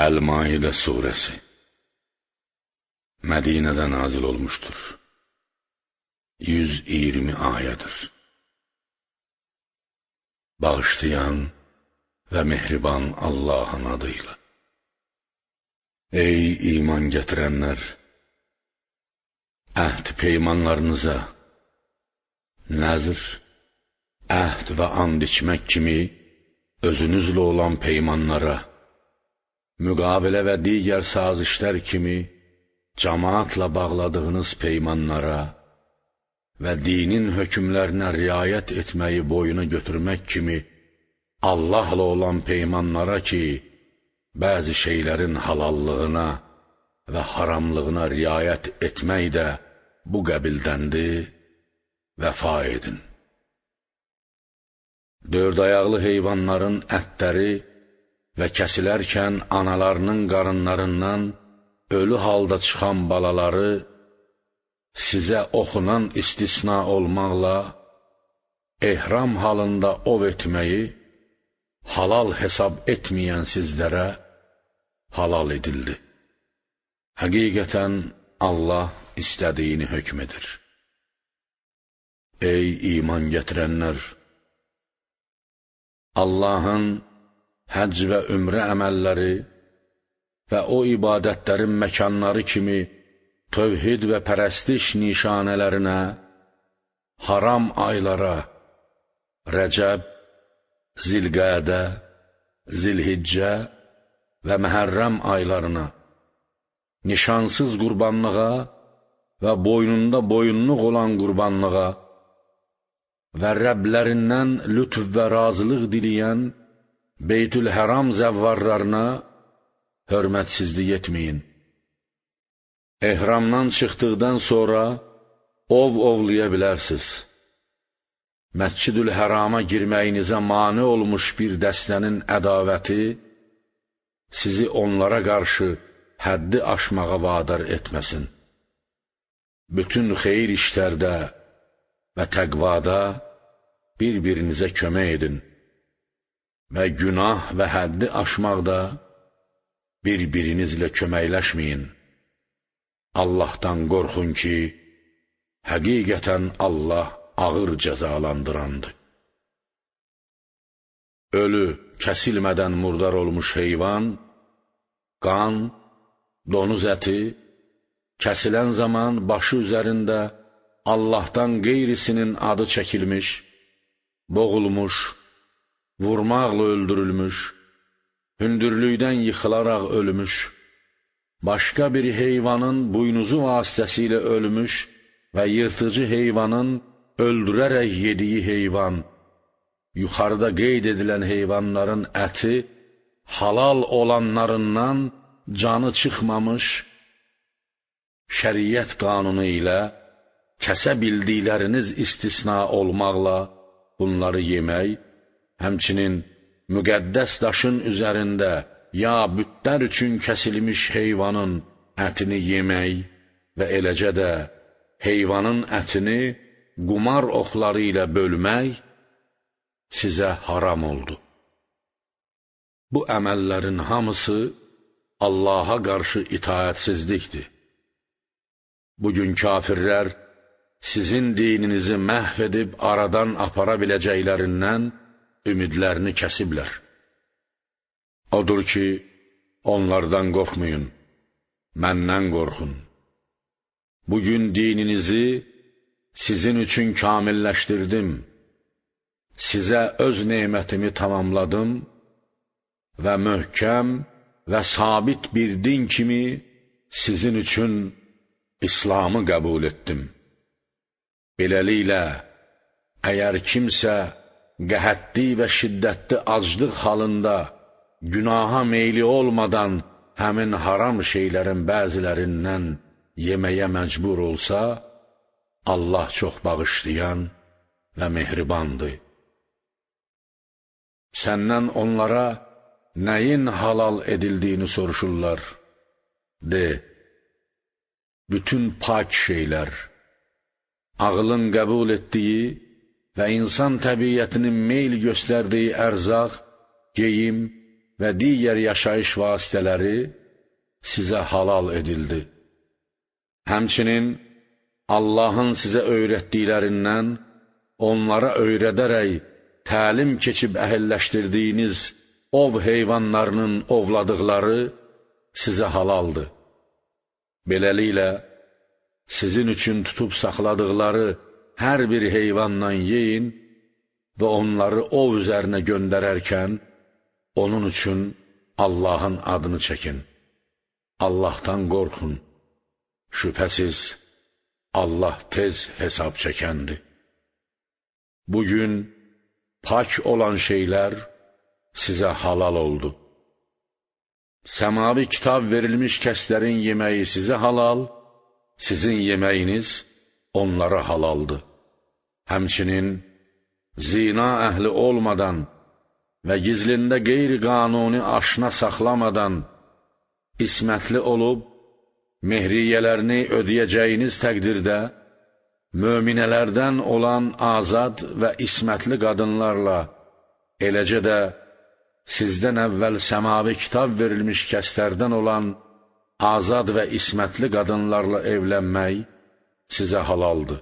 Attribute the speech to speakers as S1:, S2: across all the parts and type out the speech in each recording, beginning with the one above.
S1: Əl-Maidə surəsi Mədinədə nazil olmuşdur. 120 ayədir. Bağışlayan və mehriban Allahın adıyla. Ey iman gətirənlər! Əhd peymanlarınıza, nəzr, əhd və and içmək kimi özünüzlə olan peymanlara, müqavilə və digər sazişlər kimi cəmaatla bağladığınız peymanlara və dinin hökmlərinə riayət etməyi boyuna götürmək kimi Allahla olan peymanlara ki, bəzi şeylərin halallığına və haramlığına riayət etmək də bu qəbildəndir, vəfa edin. Dörd ayaqlı heyvanların ətləri və kəsilərkən analarının qarınlarından ölü halda çıxan balaları sizə oxunan istisna olmaqla ehram halında ov etməyi halal hesab etməyən sizlərə halal edildi. Həqiqətən Allah istədiyini hökm edir. Ey iman gətirənlər! Allahın həcc və ümrə əməlləri və o ibadətlərin məkanları kimi tövhid və pərəstiş nişanələrinə, haram aylara, Rəcəb, Zilqədə, Zilhiccə və Məhərrəm aylarına, nişansız qurbanlığa və boynunda boyunluq olan qurbanlığa və Rəblərindən lütf və razılıq diləyən Beytül-Həram zəvvarlarına hörmətsizlik etməyin. Ehramdan çıxdıqdan sonra ov ovlaya bilərsiniz. Məscid-ül-Hərama girməyinizə mane olmuş bir dəstənin ədavəti sizi onlara qarşı həddi aşmağa vadar etməsin. Bütün xeyir işlərdə və təqvada bir-birinizə kömək edin və günah və həddi aşmaqda bir-birinizlə köməkləşməyin. Allahdan qorxun ki, həqiqətən Allah ağır cəzalandırandır. Ölü, kəsilmədən murdar olmuş heyvan, qan, donuz əti, kəsilən zaman başı üzərində Allahdan qeyrisinin adı çəkilmiş, boğulmuş, vurmaqla öldürülmüş, hündürlükdən yıxılaraq ölmüş, başqa bir heyvanın buynuzu vasitəsilə ölmüş və yırtıcı heyvanın öldürərək yediyi heyvan, yuxarıda qeyd edilən heyvanların əti halal olanlarından canı çıxmamış, şəriət qanunu ilə kəsə bildikləriniz istisna olmaqla bunları yemək, həmçinin müqəddəs daşın üzərində ya bütlər üçün kəsilmiş heyvanın ətini yemək və eləcə də heyvanın ətini qumar oxları ilə bölmək sizə haram oldu. Bu əməllərin hamısı Allaha qarşı itaətsizlikdir. Bugün kafirlər sizin dininizi məhv edib aradan apara biləcəklərindən ümidlərini kəsiblər. Odur ki, onlardan qorxmayın, məndən qorxun. Bugün dininizi sizin üçün kamilləşdirdim, sizə öz nemətimi tamamladım və möhkəm və sabit bir din kimi sizin üçün İslamı qəbul etdim. Beləliklə, əgər kimsə qəhətli və şiddətli aclıq halında günaha meyli olmadan həmin haram şeylərin bəzilərindən yeməyə məcbur olsa, Allah çox bağışlayan və mehribandır. Səndən onlara nəyin halal edildiyini soruşurlar. De, bütün pak şeylər, ağılın qəbul etdiyi və insan təbiyyətinin meyl göstərdiyi ərzaq, geyim və digər yaşayış vasitələri sizə halal edildi. Həmçinin Allahın sizə öyrətdiklərindən onlara öyrədərək təlim keçib əhəlləşdirdiyiniz ov heyvanlarının ovladıqları sizə halaldır. Beləliklə, sizin üçün tutub saxladıqları hər bir heyvandan yeyin və onları ov üzərinə göndərərkən, onun üçün Allahın adını çəkin. Allahdan qorxun. Şübhəsiz, Allah tez hesab çəkəndir. Bugün pak olan şeylər sizə halal oldu. Səmavi kitab verilmiş kəslərin yeməyi sizə halal, sizin yeməyiniz onlara halaldır. Həmçinin zina əhli olmadan və gizlində qeyri-qanuni aşna saxlamadan, ismətli olub, mehriyyələrini ödəyəcəyiniz təqdirdə, möminələrdən olan azad və ismətli qadınlarla, eləcə də sizdən əvvəl səmavi kitab verilmiş kəslərdən olan azad və ismətli qadınlarla evlənmək sizə halaldır.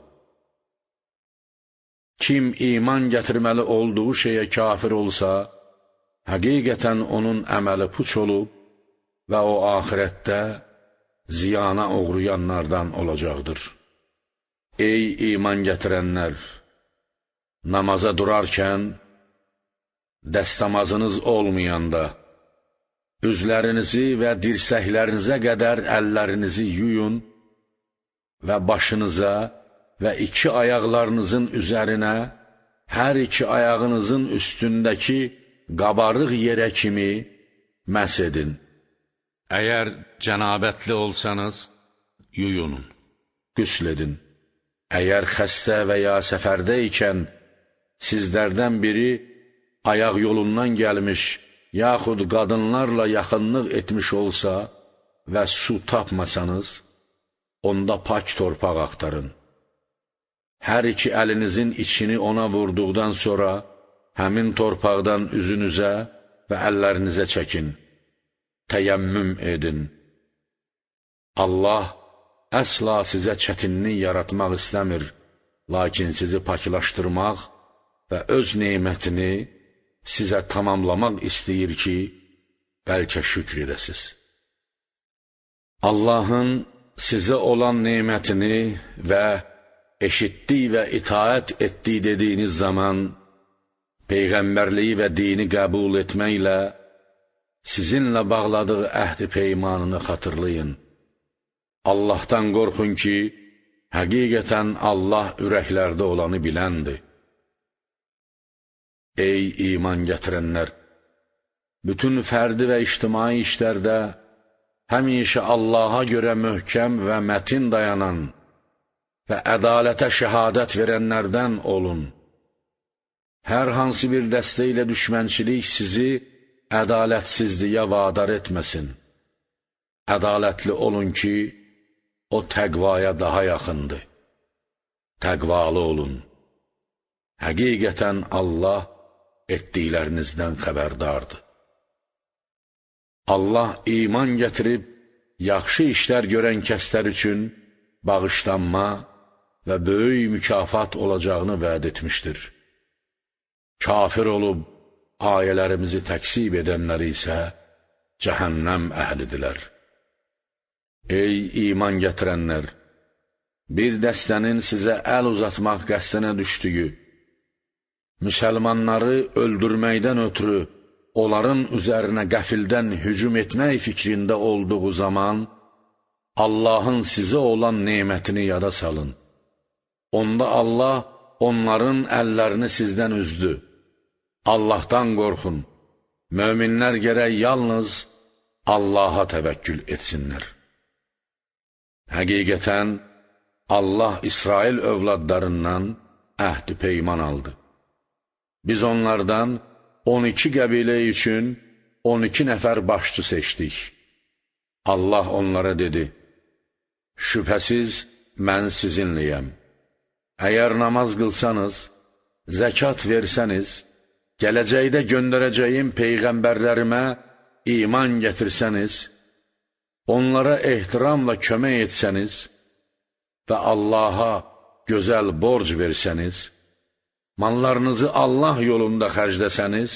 S1: Kim iman gətirməli olduğu şeyə kafir olsa, həqiqətən onun əməli puç olub və o axirətdə ziyana uğrayanlardan olacaqdır. Ey iman gətirənlər! Namaza durarkən, dəstəmazınız olmayanda, üzlərinizi və dirsəklərinizə qədər əllərinizi yuyun və başınıza və iki ayaqlarınızın üzərinə, hər iki ayağınızın üstündəki qabarıq yerə kimi məs edin. Əgər cənabətli olsanız, yuyunun, qüsl edin. Əgər xəstə və ya səfərdə ikən, sizlərdən biri ayaq yolundan gəlmiş, yaxud qadınlarla yaxınlıq etmiş olsa və su tapmasanız, onda pak torpaq axtarın. Hər iki əlinizin içini ona vurduqdan sonra, həmin torpaqdan üzünüzə və əllərinizə çəkin, təyəmmüm edin. Allah əsla sizə çətinlik yaratmaq istəmir, lakin sizi paklaşdırmaq və öz neymətini sizə tamamlamaq istəyir ki, bəlkə şükr edəsiz. Allahın sizə olan neymətini və eşitdik və itaət etdik dediyiniz zaman, Peyğəmbərliyi və dini qəbul etməklə sizinlə bağladığı əhd-i peymanını xatırlayın. Allahdan qorxun ki, həqiqətən Allah ürəklərdə olanı biləndir. Ey iman gətirənlər! Bütün fərdi və ictimai işlərdə həmişə Allaha görə möhkəm və mətin dayanan və ədalətə şəhadət verənlərdən olun. Hər hansı bir dəstə ilə düşmənçilik sizi ədalətsizliyə vadar etməsin. Ədalətli olun ki, o təqvaya daha yaxındır. Təqvalı olun. Həqiqətən Allah etdiklərinizdən xəbərdardır. Allah iman gətirib, yaxşı işlər görən kəslər üçün bağışlanma və böyük mükafat olacağını vəd etmişdir. Kafir olub, ayələrimizi təksib edənləri isə cəhənnəm əhlidirlər. Ey iman gətirənlər! Bir dəstənin sizə əl uzatmaq qəsdinə düşdüyü, müsəlmanları öldürməkdən ötürü onların üzərinə qəfildən hücum etmək fikrində olduğu zaman, Allahın sizə olan neymətini yada salın. Onda Allah onların əllərini sizdən üzdü. Allahdan qorxun. Möminlər gərək yalnız Allaha təvəkkül etsinlər. Həqiqətən, Allah İsrail övladlarından əhd-i peyman aldı. Biz onlardan 12 qəbilə üçün 12 nəfər başçı seçdik. Allah onlara dedi, şübhəsiz mən sizinləyəm. Əgər namaz qılsanız, zəkat versəniz, gələcəkdə göndərəcəyim peyğəmbərlərimə iman gətirsəniz, onlara ehtiramla kömək etsəniz və Allaha gözəl borc versəniz, mallarınızı Allah yolunda xərcləsəniz,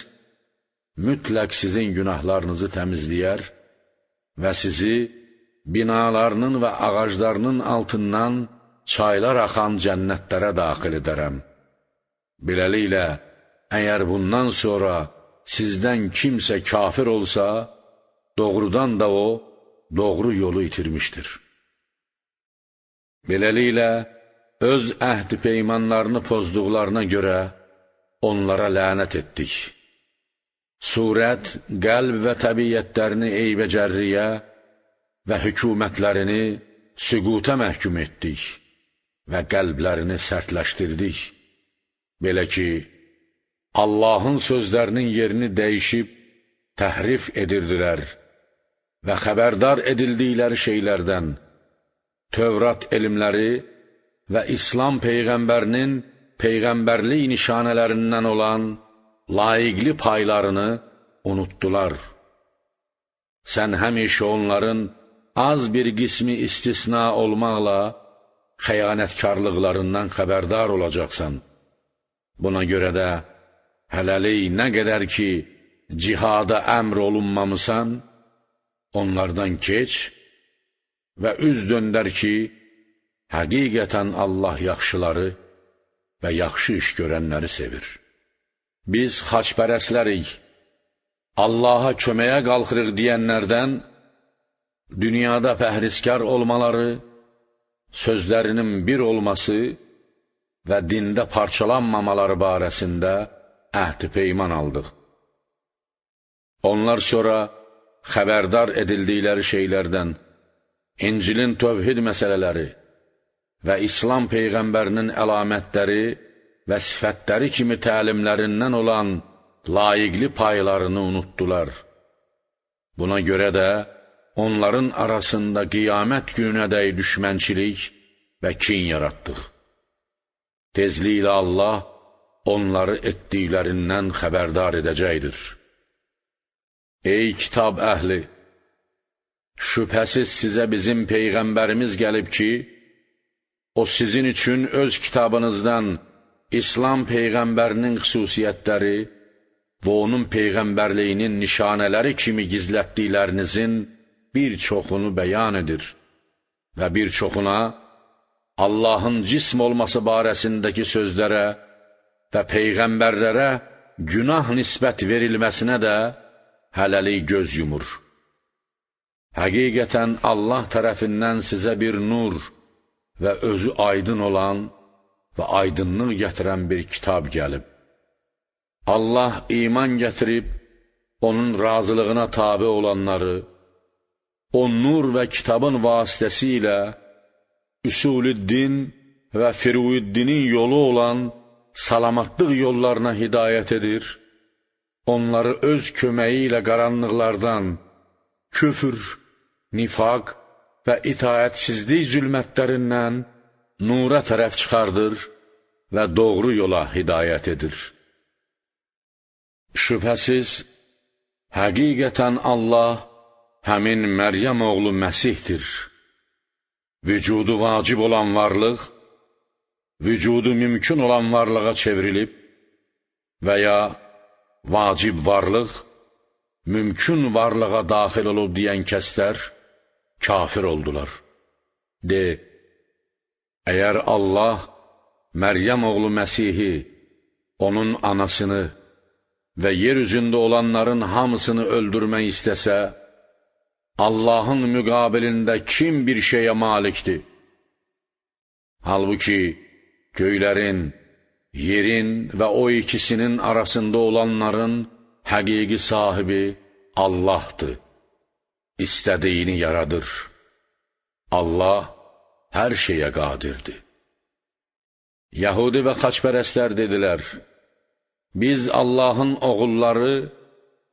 S1: mütləq sizin günahlarınızı təmizləyər və sizi binalarının və ağaclarının altından çaylar axan cənnətlərə daxil edərəm. Beləliklə, əgər bundan sonra sizdən kimsə kafir olsa, doğrudan da o, doğru yolu itirmişdir. Beləliklə, öz əhd-i peymanlarını pozduqlarına görə onlara lənət etdik. Surət, qəlb və təbiyyətlərini eybəcərriyə və hökumətlərini süquta məhkum etdik və qəlblərini sərtləşdirdik. Belə ki, Allahın sözlərinin yerini dəyişib, təhrif edirdilər və xəbərdar edildikləri şeylərdən, Tövrat elmləri və İslam Peyğəmbərinin Peyğəmbərlik nişanələrindən olan layiqli paylarını unutdular. Sən həmişə onların az bir qismi istisna olmaqla xəyanətkarlıqlarından xəbərdar olacaqsan. Buna görə də hələlik nə qədər ki, cihada əmr olunmamısan, onlardan keç və üz döndər ki, həqiqətən Allah yaxşıları və yaxşı iş görənləri sevir. Biz xaçpərəslərik, Allaha köməyə qalxırıq deyənlərdən, dünyada pəhriskar olmaları, sözlərinin bir olması və dində parçalanmamaları barəsində əhd-i peyman aldıq. Onlar sonra xəbərdar edildikləri şeylərdən, İncilin tövhid məsələləri və İslam Peyğəmbərinin əlamətləri və sifətləri kimi təlimlərindən olan layiqli paylarını unutdular. Buna görə də onların arasında qiyamət gününədək düşmənçilik və kin yaratdıq. Tezliklə Allah onları etdiklərindən xəbərdar edəcəkdir. Ey kitab əhli! Şübhəsiz sizə bizim Peyğəmbərimiz gəlib ki, o sizin üçün öz kitabınızdan İslam Peyğəmbərinin xüsusiyyətləri və onun Peyğəmbərliyinin nişanələri kimi gizlətdiklərinizin bir çoxunu bəyan edir və bir çoxuna Allahın cism olması barəsindəki sözlərə və Peyğəmbərlərə günah nisbət verilməsinə də hələlik göz yumur. Həqiqətən Allah tərəfindən sizə bir nur və özü aydın olan və aydınlıq gətirən bir kitab gəlib. Allah iman gətirib, onun razılığına tabe olanları, o nur və kitabın vasitəsilə Üsulüddin və Firuiddinin yolu olan salamatlıq yollarına hidayət edir, onları öz köməyi ilə qaranlıqlardan, küfür, nifaq və itaətsizlik zülmətlərindən nura tərəf çıxardır və doğru yola hidayət edir. Şübhəsiz, həqiqətən Allah həmin Məryəm oğlu Məsihdir. Vücudu vacib olan varlıq, vücudu mümkün olan varlığa çevrilib və ya vacib varlıq, mümkün varlığa daxil olub deyən kəslər kafir oldular. De, əgər Allah Məryəm oğlu Məsihi, onun anasını və yer üzündə olanların hamısını öldürmək istəsə, Allahın müqabilində kim bir şeyə malikdir? Halbuki göylərin, yerin və o ikisinin arasında olanların həqiqi sahibi Allahdır. İstədiyini yaradır. Allah hər şeyə qadirdir. Yəhudi və xaçpərəstlər dedilər, biz Allahın oğulları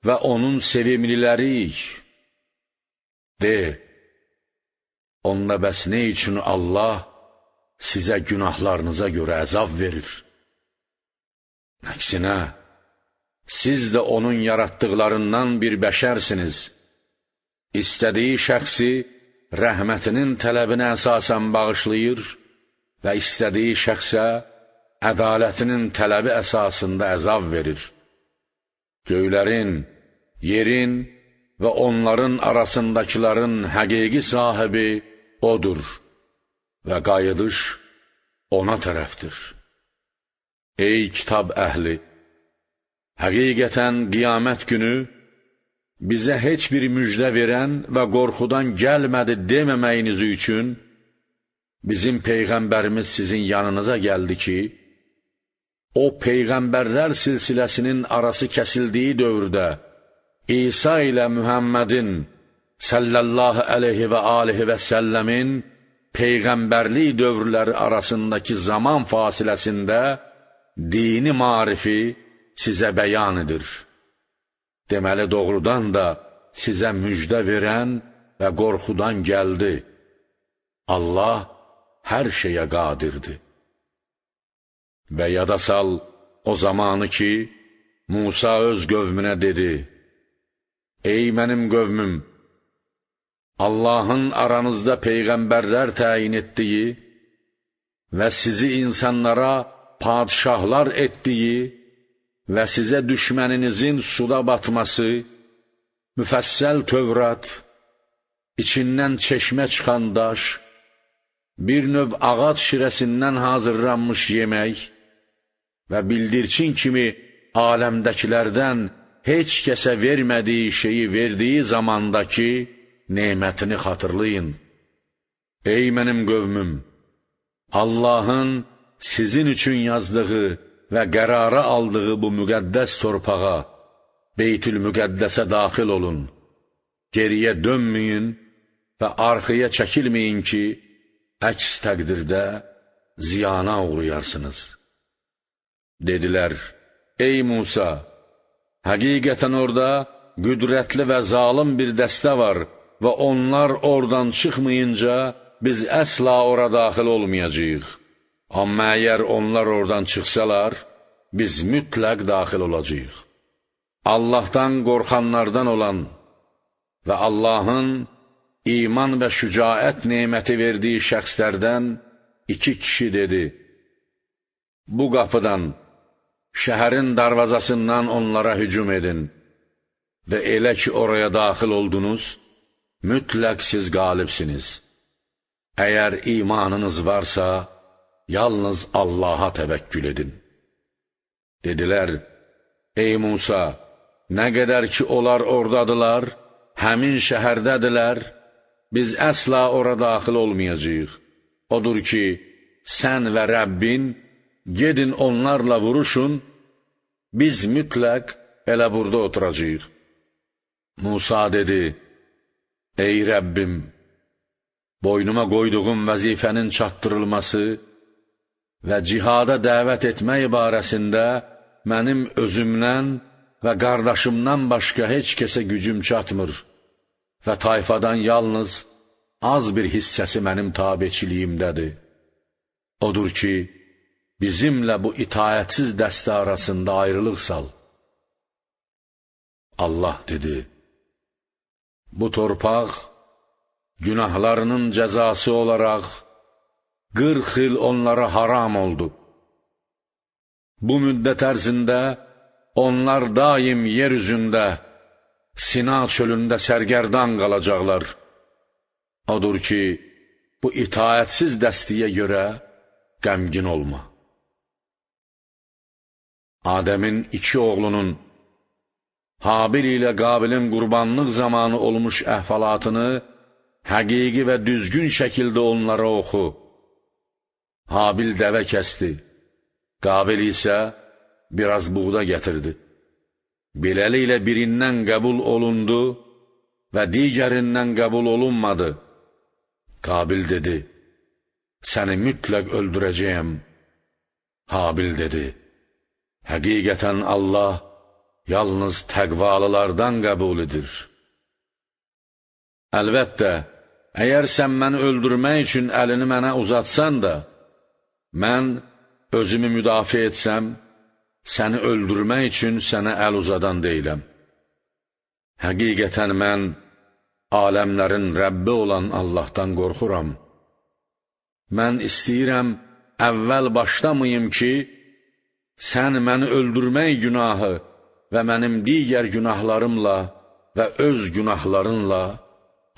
S1: və onun sevimliləriyik. De, onda bəs nə üçün Allah sizə günahlarınıza görə əzab verir? Əksinə, siz də onun yaratdıqlarından bir bəşərsiniz. İstədiyi şəxsi rəhmətinin tələbinə əsasən bağışlayır və istədiyi şəxsə ədalətinin tələbi əsasında əzab verir. Göylərin, yerin və onların arasındakilərin həqiqi sahibi odur və qayıdış ona tərəfdir. Ey kitab əhli! Həqiqətən qiyamət günü bizə heç bir müjdə verən və qorxudan gəlmədi deməməyiniz üçün bizim Peyğəmbərimiz sizin yanınıza gəldi ki, o Peyğəmbərlər silsiləsinin arası kəsildiyi dövrdə İsa ilə Mühəmmədin sallallahu aleyhi və alihi və səlləmin Peyğəmbərlik dövrləri arasındakı zaman fasiləsində dini marifi sizə bəyan edir. Deməli, doğrudan da sizə müjdə verən və qorxudan gəldi. Allah hər şeyə qadirdir. Və yada sal o zamanı ki, Musa öz qövmünə dedi, ey mənim qövmüm, Allahın aranızda peyğəmbərlər təyin etdiyi və sizi insanlara padişahlar etdiyi və sizə düşməninizin suda batması, müfəssəl Tövrat, içindən çeşmə çıxan daş, bir növ ağac şirəsindən hazırlanmış yemək və bildirçin kimi aləmdəkilərdən heç kəsə vermədiyi şeyi verdiyi zamandakı nemətini xatırlayın. Ey mənim qövmüm! Allahın sizin üçün yazdığı və qərara aldığı bu müqəddəs torpağa, Beytül-Müqəddəsə daxil olun. Geriyə dönməyin və arxaya çəkilməyin ki, əks təqdirdə ziyana uğrayarsınız. Dedilər, ey Musa, həqiqətən orada qüdrətli və zalım bir dəstə var və onlar oradan çıxmayınca biz əsla ora daxil olmayacağıq. Amma əgər onlar oradan çıxsalar, biz mütləq daxil olacağıq. Allahdan qorxanlardan olan və Allahın iman və şücaət neməti verdiyi şəxslərdən 2 kişi dedi, bu qapıdan, şəhərin darvazasından onlara hücum edin və elə ki oraya daxil oldunuz, mütləq siz qalibsiniz. Əgər imanınız varsa, yalnız Allaha təvəkkül edin. Dedilər, ey Musa, nə qədər ki onlar oradadılar, həmin şəhərdədirlər, biz əsla ora daxil olmayacağıq. Odur ki, sən və Rəbbin gedin onlarla vuruşun, biz mütləq elə burada oturacağıq. Musa dedi, ey Rəbbim, boynuma qoyduğum vəzifənin çatdırılması və cihada dəvət etmək barəsində mənim özümdən və qardaşımdan başqa heç kəsə gücüm çatmır və tayfadan yalnız az bir hissəsi mənim tabeçiliyimdədir. Odur ki, bizimlə bu itayətsiz dəstə arasında ayrılıq sal. Allah dedi, bu torpaq günahlarının cəzası olaraq 40 il onlara haram oldu. Bu müddət ərzində onlar daim yer üzündə, Sina çölündə sərgərdan qalacaqlar. Odur ki, bu itayətsiz dəstiyə görə qəmgin olma. Adəmin 2 oğlunun, Habil ilə Qabilin qurbanlıq zamanı olmuş əhvalatını həqiqi və düzgün şəkildə onlara oxu. Habil dəvə kəsdi, Qabil isə biraz buğda gətirdi. Beləliklə birindən qəbul olundu və digərindən qəbul olunmadı. Qabil dedi, səni mütləq öldürəcəyəm. Habil dedi, həqiqətən Allah yalnız təqvalılardan qəbul edir. Əlbəttə, əgər sən məni öldürmək üçün əlini mənə uzatsan da, mən özümü müdafiə etsəm səni öldürmək üçün sənə əl uzadan deyiləm. Həqiqətən mən aləmlərin Rəbbi olan Allahdan qorxuram. Mən istəyirəm, əvvəl başlamayım ki, sən məni öldürmək günahı və mənim digər günahlarımla və öz günahlarınla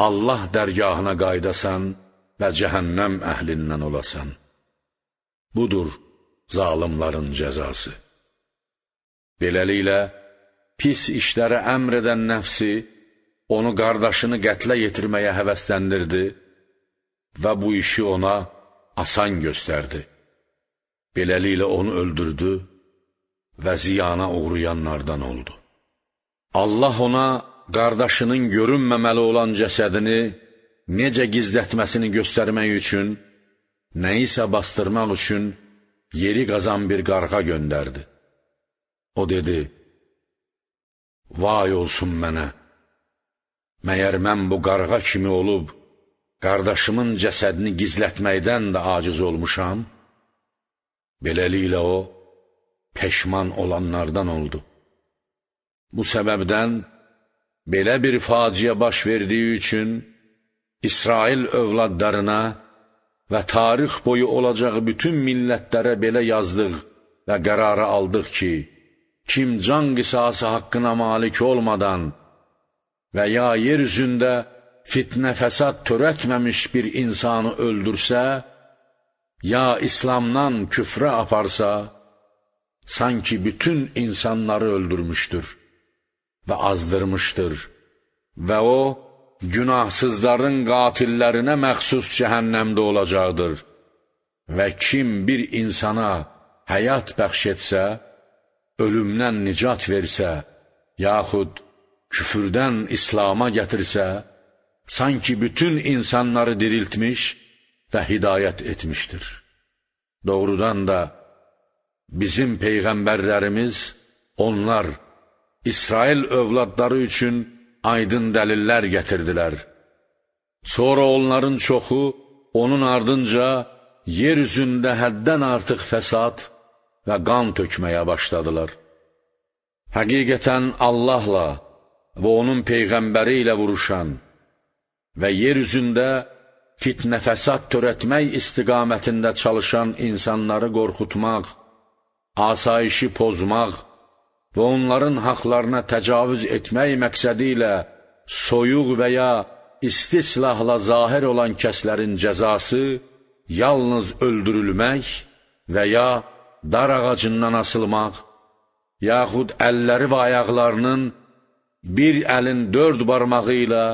S1: Allah dərgahına qaydasan və cəhənnəm əhlindən olasan. Budur zalimların cəzası. Beləliklə, pis işlərə əmr edən nəfsi onu qardaşını qətlə yetirməyə həvəsləndirdi və bu işi ona asan göstərdi. Beləliklə onu öldürdü və ziyana uğrayanlardan oldu. Allah ona qardaşının görünməməli olan cəsədini necə gizlətməsini göstərmək üçün, nəyisə bastırmaq üçün yeri qazan bir qarğa göndərdi. O dedi, vay olsun mənə, məyər mən bu qarğa kimi olub, qardaşımın cəsədini gizlətməkdən də aciz olmuşam? Beləliklə o, peşman olanlardan oldu. Bu səbəbdən, belə bir faciə baş verdiyi üçün, İsrail övladlarına və tarix boyu olacaq bütün millətlərə belə yazdıq və qərarı aldıq ki, kim can qisası haqqına malik olmadan və ya yer üzündə fitnə fəsad törətməmiş bir insanı öldürsə, ya İslamdan küfrə aparsa, sanki bütün insanları öldürmüşdür və azdırmışdır və o, günahsızların qatillərinə məxsus cəhənnəmdə olacaqdır və kim bir insana həyat bəxş etsə, ölümdən nicat versə, yaxud küfürdən İslama gətirsə, sanki bütün insanları diriltmiş və hidayət etmişdir. Doğrudan da bizim peyğəmbərlərimiz, onlar İsrail övladları üçün aydın dəlillər gətirdilər. Sonra onların çoxu onun ardınca yer üzündə həddən artıq fəsad və qan tökməyə başladılar. Həqiqətən Allahla və onun peyğəmbəri ilə vuruşan və yer üzündə fitnə fəsad törətmək istiqamətində çalışan insanları qorxutmaq, asayişi pozmaq və onların haqlarına təcavüz etmək məqsədi ilə soyuq və ya isti silahla zahir olan kəslərin cəzası yalnız öldürülmək və ya dar ağacından asılmaq, yaxud əlləri və ayaqlarının bir əlin 4 barmağı ilə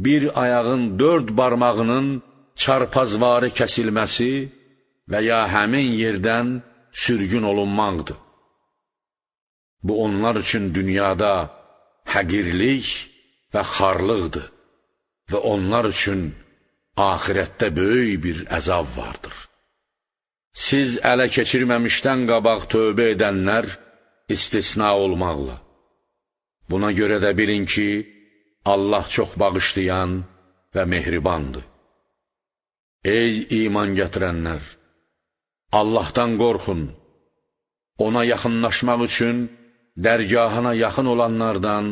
S1: bir ayağın 4 barmağının çarpazvarı kəsilməsi və ya həmin yerdən sürgün olunmaqdır. Bu onlar üçün dünyada həqirlik və xarlıqdır və onlar üçün axirətdə böyük bir əzab vardır. Siz ələ keçirməmişdən qabaq tövbə edənlər istisna olmaqla. Buna görə də bilin ki, Allah çox bağışlayan və mehribandır. Ey iman gətirənlər! Allahdan qorxun, ona yaxınlaşmaq üçün dərgahına yaxın olanlardan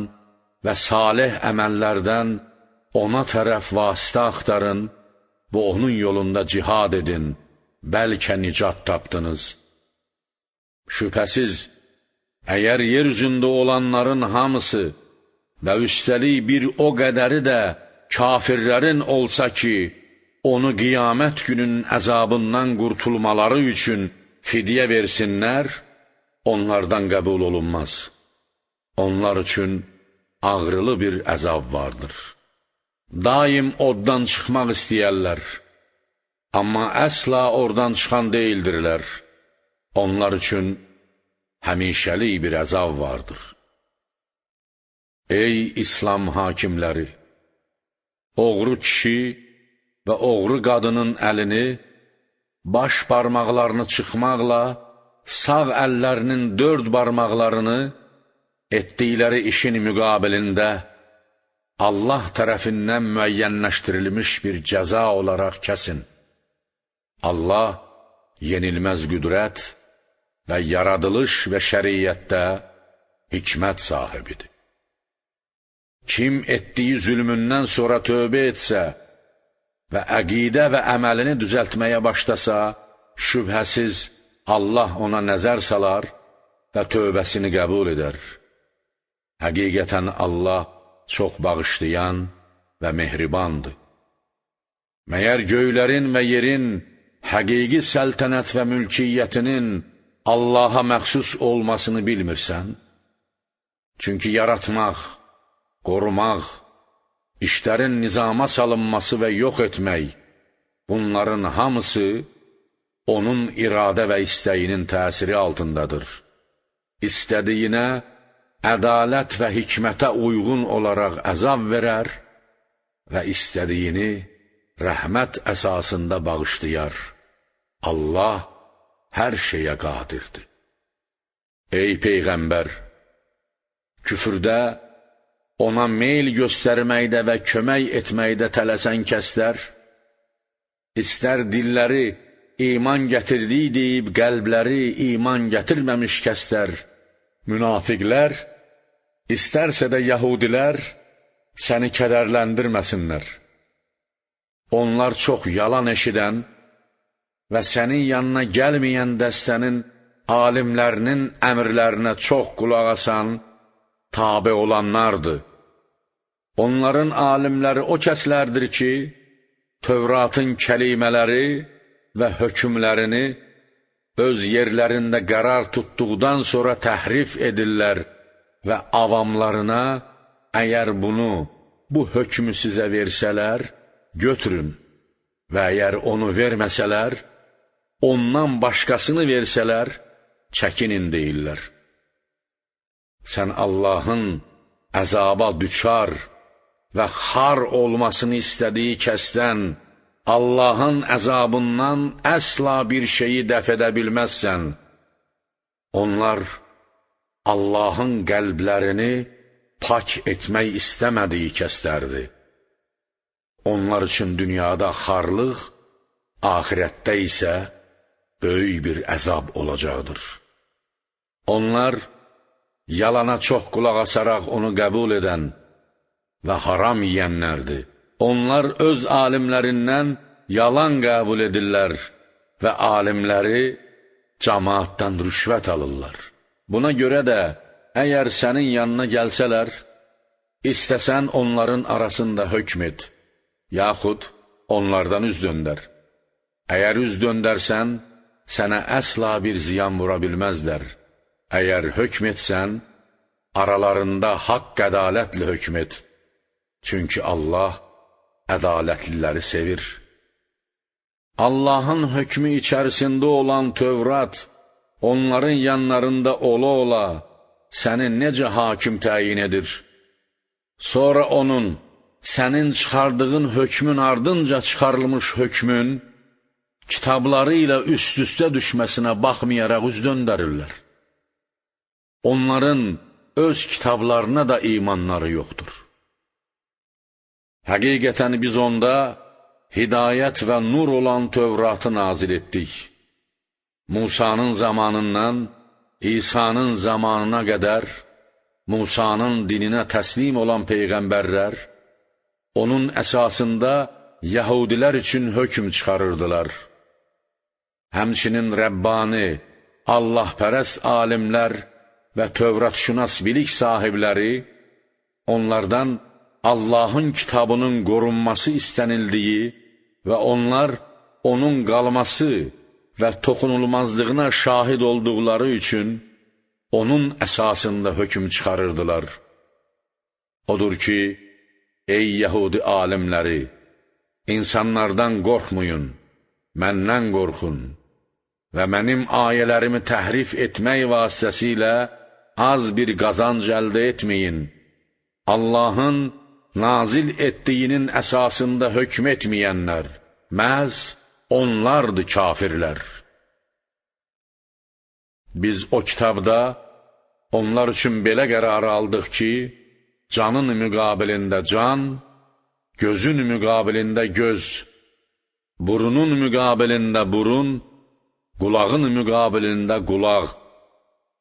S1: və salih əməllərdən ona tərəf vasitə axtarın və onun yolunda cihad edin, bəlkə nicat tapdınız. Şübhəsiz, əgər yer üzündə olanların hamısı və üstəlik bir o qədəri də kafirlərin olsa ki, onu qiyamət günün əzabından qurtulmaları üçün fidyə versinlər, onlardan qəbul olunmaz. Onlar üçün ağrılı bir əzab vardır. Daim oddan çıxmaq istəyərlər, amma əsla oradan çıxan deyildirlər. Onlar üçün həmişəlik bir əzab vardır. Ey İslam hakimləri! Oğru kişi və oğru qadının əlini, baş barmaqlarını çıxmaqla, sağ əllərinin 4 barmaqlarını etdikləri işin müqabilində Allah tərəfindən müəyyənləşdirilmiş bir cəza olaraq kəsin. Allah yenilməz qüdrət və yaradılış və şəriətdə hikmət sahibidir. Kim etdiyi zülmündən sonra tövbə etsə və əqidə və əməlini düzəltməyə başlasa, şübhəsiz Allah ona nəzər salar və tövbəsini qəbul edər. Həqiqətən Allah çox bağışlayan və mehribandır. Məyər göylərin və yerin həqiqi səltənət və mülkiyyətinin Allaha məxsus olmasını bilmirsən? Çünki yaratmaq, qorumaq, işlərin nizama salınması və yox etmək, bunların hamısı onun iradə və istəyinin təsiri altındadır. İstədiyinə ədalət və hikmətə uyğun olaraq əzab verər və istədiyini rəhmət əsasında bağışlayar. Allah hər şeyə qadirdir. Ey Peyğəmbər! Küfürdə, ona meyl göstərməkdə və kömək etməkdə tələsən kəslər, istər dilləri iman gətirdiyi deyib qəlbləri iman gətirməmiş kəslər, münafiqlər, istərsə də yəhudilər səni kədərləndirməsinlər. Onlar çox yalan eşidən və sənin yanına gəlməyən dəstənin alimlərinin əmrlərinə çox qulaq asan, tabe olanlardır. Onların alimləri o kəslərdir ki, Tövratın kəlimələri və hökmlərini öz yerlərində qərar tutduqdan sonra təhrif edirlər və avamlarına, əgər bunu, bu hökmü sizə versələr, götürün və əgər onu verməsələr, ondan başqasını versələr, çəkinin deyirlər. Sən Allahın əzaba düçar və xar olmasını istədiyi kəsdən, Allahın əzabından əsla bir şeyi dəf edə bilməzsən. Onlar Allahın qəlblərini pak etmək istəmədiyi kəslərdir. Onlar üçün dünyada xarlıq, ahirətdə isə böyük bir əzab olacaqdır. Onlar yalana çox qulaq asaraq onu qəbul edən və haram yiyənlərdir. Onlar öz alimlərindən yalan qəbul edirlər və alimləri cəmaatdan rüşvət alırlar. Buna görə də, əgər sənin yanına gəlsələr, istəsən onların arasında hökm et, yaxud onlardan üz döndər. Əgər üz döndərsən, sənə əsla bir ziyan vura bilməzlər. Əgər hökm etsən, aralarında haqq ədalətlə hökm et. Çünki Allah ədalətliləri sevir. Allahın hökmü içərisində olan Tövrat, onların yanlarında ola-ola səni necə hakim təyin edir? Sonra onun, sənin çıxardığın hökmün ardınca çıxarılmış hökmün, kitabları ilə üst-üstə düşməsinə baxmayaraq üz döndərirlər. Onların öz kitablarına da imanları yoxdur. Həqiqətən biz onda hidayət və nur olan Tövratı nazil etdik. Musanın zamanından İsa'nın zamanına qədər Musanın dininə təslim olan peyğəmbərlər, onun əsasında yəhudilər üçün hökm çıxarırdılar. Həmçinin Rəbbani, Allahpərəst alimlər və Tövratşünas bilik sahibləri onlardan Allahın kitabının qorunması istənildiyi və onlar onun qalması və toxunulmazlığına şahid olduqları üçün onun əsasında hökm çıxarırdılar. Odur ki, ey Yəhudi alimləri, insanlardan qorxmayın, məndən qorxun və mənim ayələrimi təhrif etmək vasitəsilə az bir qazanc əldə etməyin. Allahın nazil etdiyinin əsasında hökm etməyənlər, məhz onlardır kafirlər. Biz o kitabda onlar üçün belə qərar aldıq ki, canın müqabilində can, gözün müqabilində göz, burunun müqabilində burun, qulağın müqabilində qulaq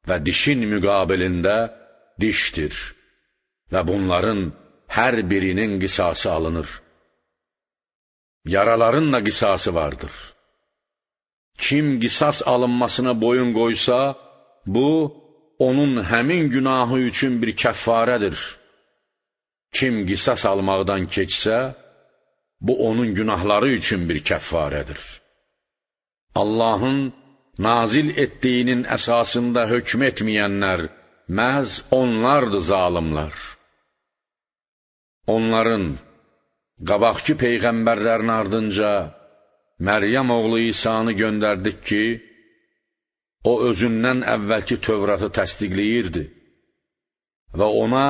S1: və dişin müqabilində dişdir və bunların hər birinin qisası alınır. Yaraların da qisası vardır. Kim qisas alınmasına boyun qoysa, bu, onun həmin günahı üçün bir kəffarədir. Kim qisas almaqdan keçsə, bu onun günahları üçün bir kəffarədir. Allahın nazil etdiyinin əsasında hökm etməyənlər, məhz onlardır zalimlar. Onların, qabaqki peyğəmbərlərin ardınca Məryəm oğlu İsa'nı göndərdik ki, o özündən əvvəlki Tövratı təsdiqləyirdi və ona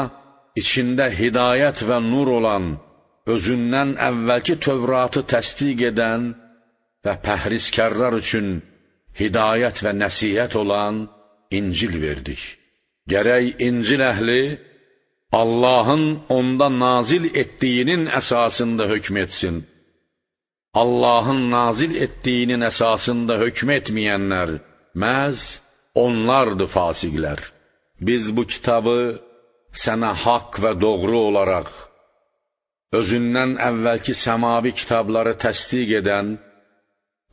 S1: içində hidayət və nur olan, özündən əvvəlki Tövratı təsdiq edən və pəhrizkarlar üçün hidayət və nəsihət olan İncil verdik. Gərək İncil əhli Allahın onda nazil etdiyinin əsasında hökm etsin. Allahın nazil etdiyinin əsasında hökm etməyənlər, məhz onlardır fasiqlər. Biz bu kitabı sənə haqq və doğru olaraq, özündən əvvəlki səmavi kitabları təsdiq edən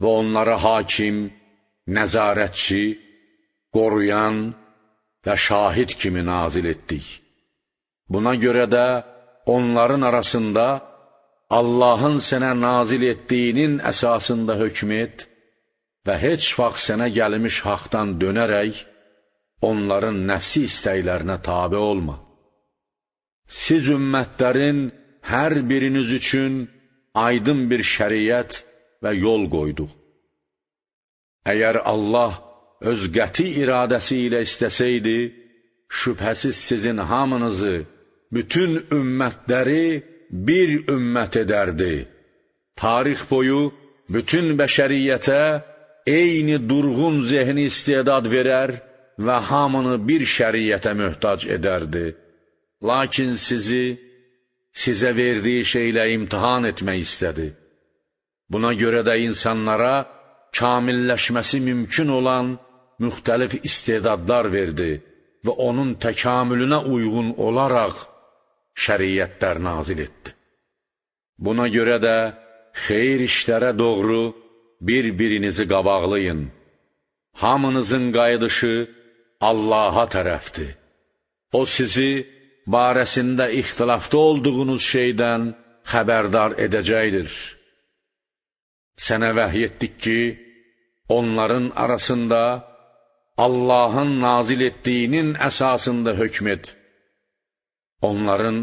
S1: və onlara hakim, nəzarətçi, qoruyan və şahid kimi nazil etdik. Buna görə də onların arasında Allahın sənə nazil etdiyinin əsasında hökm et və heç vaxt sənə gəlmiş haqdan dönərək, onların nəfsi istəklərinə tabe olma. Siz ümmətlərin hər biriniz üçün aydın bir şəriət və yol qoyduq. Əgər Allah öz qəti iradəsi ilə istəsəydi, şübhəsiz sizin hamınızı, bütün ümmətləri bir ümmət edərdi. Tarix boyu bütün bəşəriyyətə eyni durğun zehni istedad verər və hamını bir şəriətə möhtac edərdi. Lakin sizə verdiyi şeylə imtihan etmək istədi. Buna görə də insanlara kamilləşməsi mümkün olan müxtəlif istedadlar verdi və onun təkamülünə uyğun olaraq şəriətlər nazil etdi. Buna görə də xeyir işlərə doğru bir-birinizi qabaqlayın. Hamınızın qayıdışı Allaha tərəfdir. O sizi barəsində ixtilafda olduğunuz şeydən xəbərdar edəcəkdir. Sənə vəhy etdik ki, onların arasında Allahın nazil etdiyinin əsasında hökm et. Onların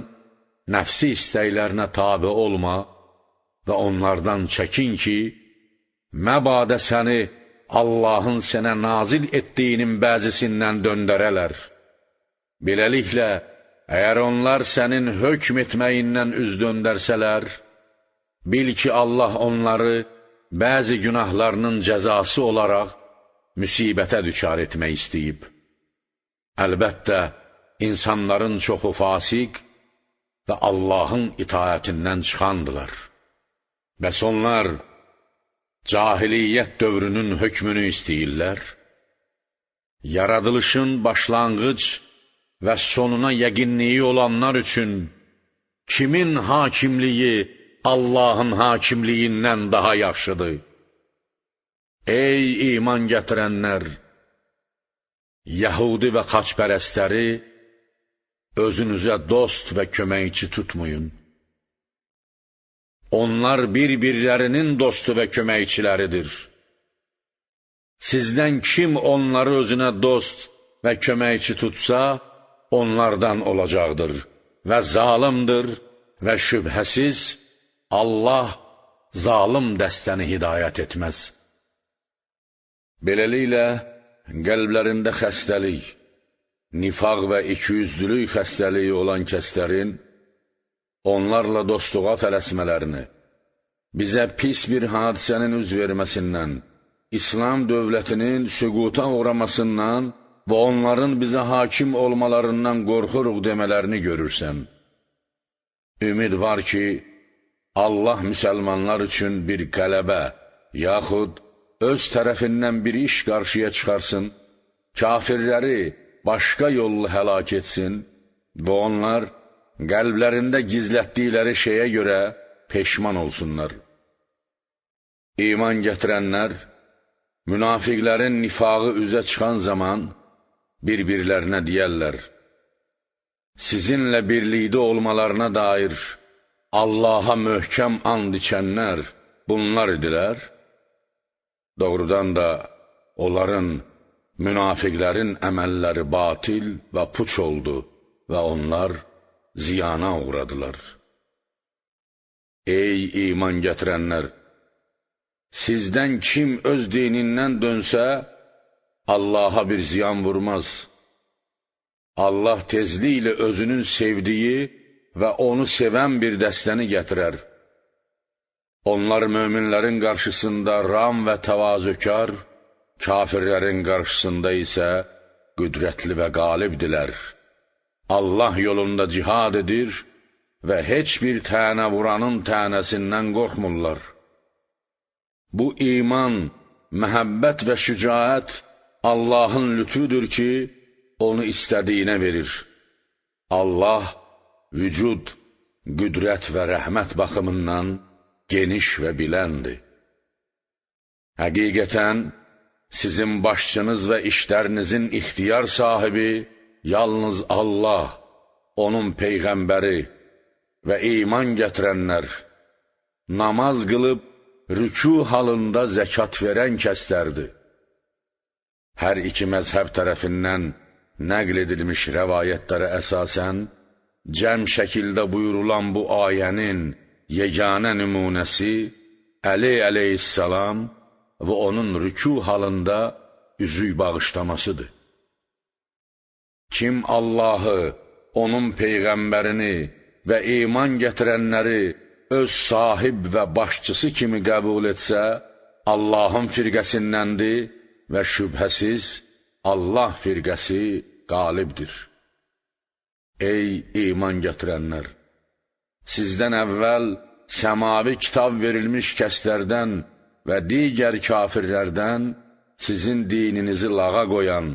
S1: nəfsi istəklərinə tabe olma və onlardan çəkin ki, məbadə səni Allahın sənə nazil etdiyinin bəzisindən döndərələr. Beləliklə, əgər onlar sənin hökm etməyindən üz döndərsələr, bil ki, Allah onları bəzi günahlarının cəzası olaraq müsibətə düçar etmək istəyib. Əlbəttə, insanların çoxu fasiq və Allahın itaətindən çıxandılar. Bəs onlar cahiliyyət dövrünün hökmünü istəyirlər. Yaradılışın başlanğıc və sonuna yəqinliyi olanlar üçün kimin hakimliyi Allahın hakimliyindən daha yaxşıdır? Ey iman gətirənlər! Yəhudi və xaçpərəstləri özünüzə dost və köməkçi tutmayın. Onlar bir-birlərinin dostu və köməkçiləridir. Sizdən kim onları özünə dost və köməkçi tutsa, onlardan olacaqdır və zalimdir və şübhəsiz Allah zalim dəstəni hidayət etməz. Beləliklə, qəlblərində xəstəlik, nifaq və ikiyüzlülük xəstəliyi olan kəslərin onlarla dostluğa tələsmələrini, bizə pis bir hadisənin üz verməsindən, İslam dövlətinin süquta uğramasından və onların bizə hakim olmalarından qorxuruq demələrini görürsən. Ümid var ki, Allah müsəlmanlar üçün bir qələbə, yaxud öz tərəfindən bir iş qarşıya çıxarsın, kafirləri başqa yolla həlak etsin və onlar qəlblərində gizlətdikləri şeyə görə peşman olsunlar. İman gətirənlər, münafiqlərin nifağı üzə çıxan zaman bir-birlərinə deyərlər, sizinlə birlikdə olmalarına dair Allaha möhkəm and içənlər bunlar idilər. Doğrudan da onların, münafiqlərin əməlləri batil və puç oldu və onlar ziyana uğradılar. Ey iman gətirənlər! Sizdən kim öz dinindən dönsə, Allaha bir ziyan vurmaz. Allah tezliklə özünün sevdiyi və onu sevən bir dəstəni gətirər. Onlar möminlərin qarşısında ram və təvazökar, kafirlərin qarşısında isə qüdrətli və qalibdilər. Allah yolunda cihad edir və heç bir tənə vuranın tənəsindən qorxmurlar. Bu iman, məhəbbət və şücaət Allahın lütfüdür ki, onu istədiyinə verir. Allah vücud, qüdrət və rəhmət baxımından geniş və biləndir. Həqiqətən, sizin başçınız və işlərinizin ixtiyar sahibi yalnız Allah, onun Peyğəmbəri və iman gətirənlər, namaz qılıb, rükû halında zəkat verən kəslərdir. Hər iki məzhəb tərəfindən nəql edilmiş rəvayətlərə əsasən, cəm şəkildə buyurulan bu ayənin yeganə nümunəsi Əli əleyhissalam və onun rükû halında üzük bağışlamasıdır. Kim Allahı, onun Peyğəmbərini və iman gətirənləri öz sahib və başçısı kimi qəbul etsə, Allahın firqəsindəndir və şübhəsiz Allah firqəsi qalibdir. Ey iman gətirənlər! Sizdən əvvəl səmavi kitab verilmiş kəslərdən və digər kafirlərdən sizin dininizi lağa qoyan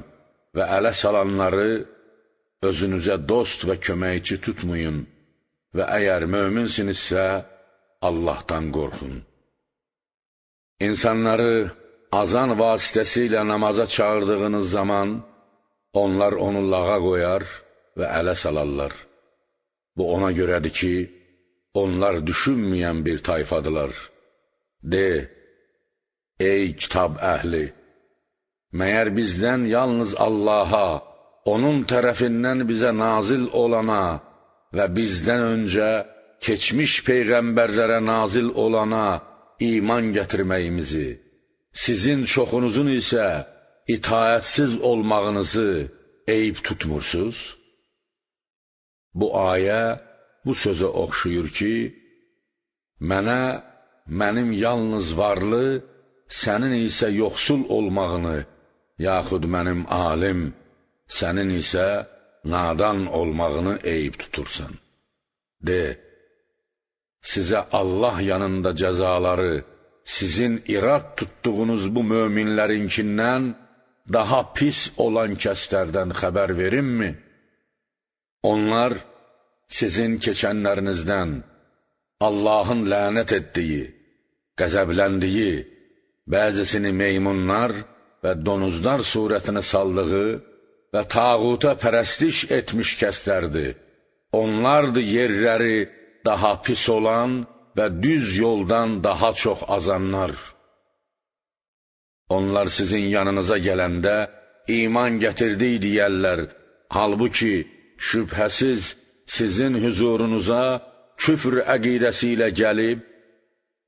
S1: və ələ salanları özünüzə dost və köməkçi tutmayın və əgər möminsinizsə, Allahdan qorxun. İnsanları azan vasitəsilə namaza çağırdığınız zaman, onlar onu lağa qoyar və ələ salarlar. Bu ona görədir ki, onlar düşünməyən bir tayfadılar. De, ey kitab əhli! Məyər bizdən yalnız Allaha, onun tərəfindən bizə nazil olana və bizdən öncə keçmiş peyğəmbərlərə nazil olana iman gətirməyimizi, sizin çoxunuzun isə itaətsiz olmağınızı eyib tutmursuz? Bu ayə bu sözə oxşuyur ki, mənə mənim yalnız varlı, sənin isə yoxsul olmağını, yaxud mənim alim, sənin isə nadan olmağını eyib tutursan. De, sizə Allah yanında cəzaları sizin irad tutduğunuz bu möminlərinkindən daha pis olan kəslərdən xəbər verimmi? Onlar sizin keçənlərinizdən Allahın lənət etdiyi, qəzəbləndiyi, bəzisini meymunlar və donuzlar surətini saldığı və tağuta pərəstiş etmiş kəslərdir. Onlardır yerləri daha pis olan və düz yoldan daha çox azanlar. Onlar sizin yanınıza gələndə iman gətirdik deyərlər, halbuki şübhəsiz sizin hüzurunuza küfr əqidəsi ilə gəlib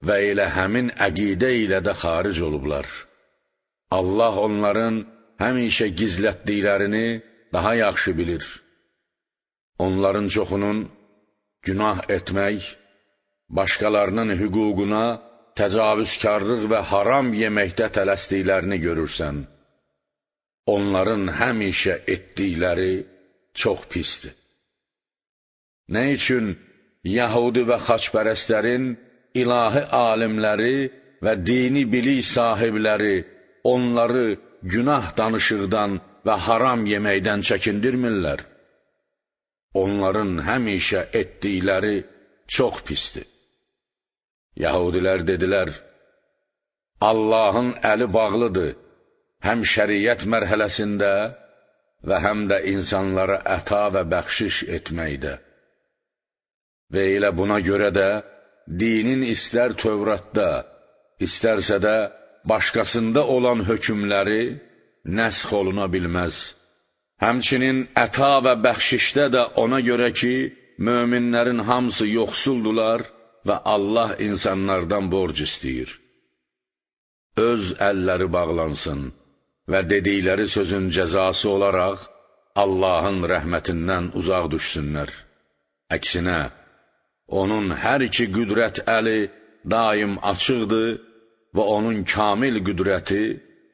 S1: və elə həmin əqidə ilə də xaric olublar. Allah onların həmişə gizlətdiklərini daha yaxşı bilir. Onların çoxunun günah etmək, başqalarının hüququna təcavüzkarlıq və haram yeməkdə tələsdiklərini görürsən. Onların həmişə etdikləri çox pisdir. Nə üçün Yəhudi və xaçpərəstlərin ilahi alimləri və dini bilik sahibləri onları günah danışıqdan və haram yeməkdən çəkindirmirlər. Onların həmişə etdikləri çox pisdir. Yəhudilər dedilər, Allahın əli bağlıdır, həm şəriət mərhələsində və həm də insanlara əta və bəxşiş etməkdə. Və elə buna görə də dinin istər Tövratda, istərsə də başqasında olan hökmləri nəsx oluna bilməz. Həmçinin əta və bəxşişdə də ona görə ki, möminlərin hamısı yoxsuldular və Allah insanlardan borc istəyir. Öz əlləri bağlansın və dedikləri sözün cəzası olaraq Allahın rəhmətindən uzaq düşsünlər. Əksinə, onun hər iki qüdrət əli daim açıqdır və onun kamil qüdrəti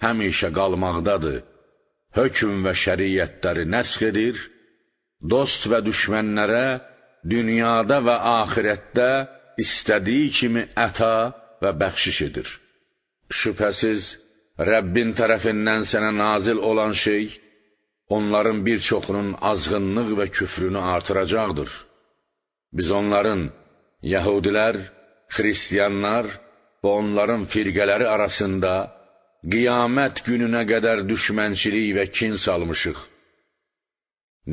S1: həmişə qalmaqdadır. Hökm və şəriətləri nəsx edir, dost və düşmənlərə dünyada və axirətdə istədiyi kimi əta və bəxşiş edir. Şübhəsiz, Rəbbin tərəfindən sənə nazil olan şey, onların bir çoxunun azğınlıq və küfrünü artıracaqdır. Biz onların, Yəhudilər, Xristiyanlar və onların firqələri arasında qiyamət gününə qədər düşmənçilik və kin salmışıq.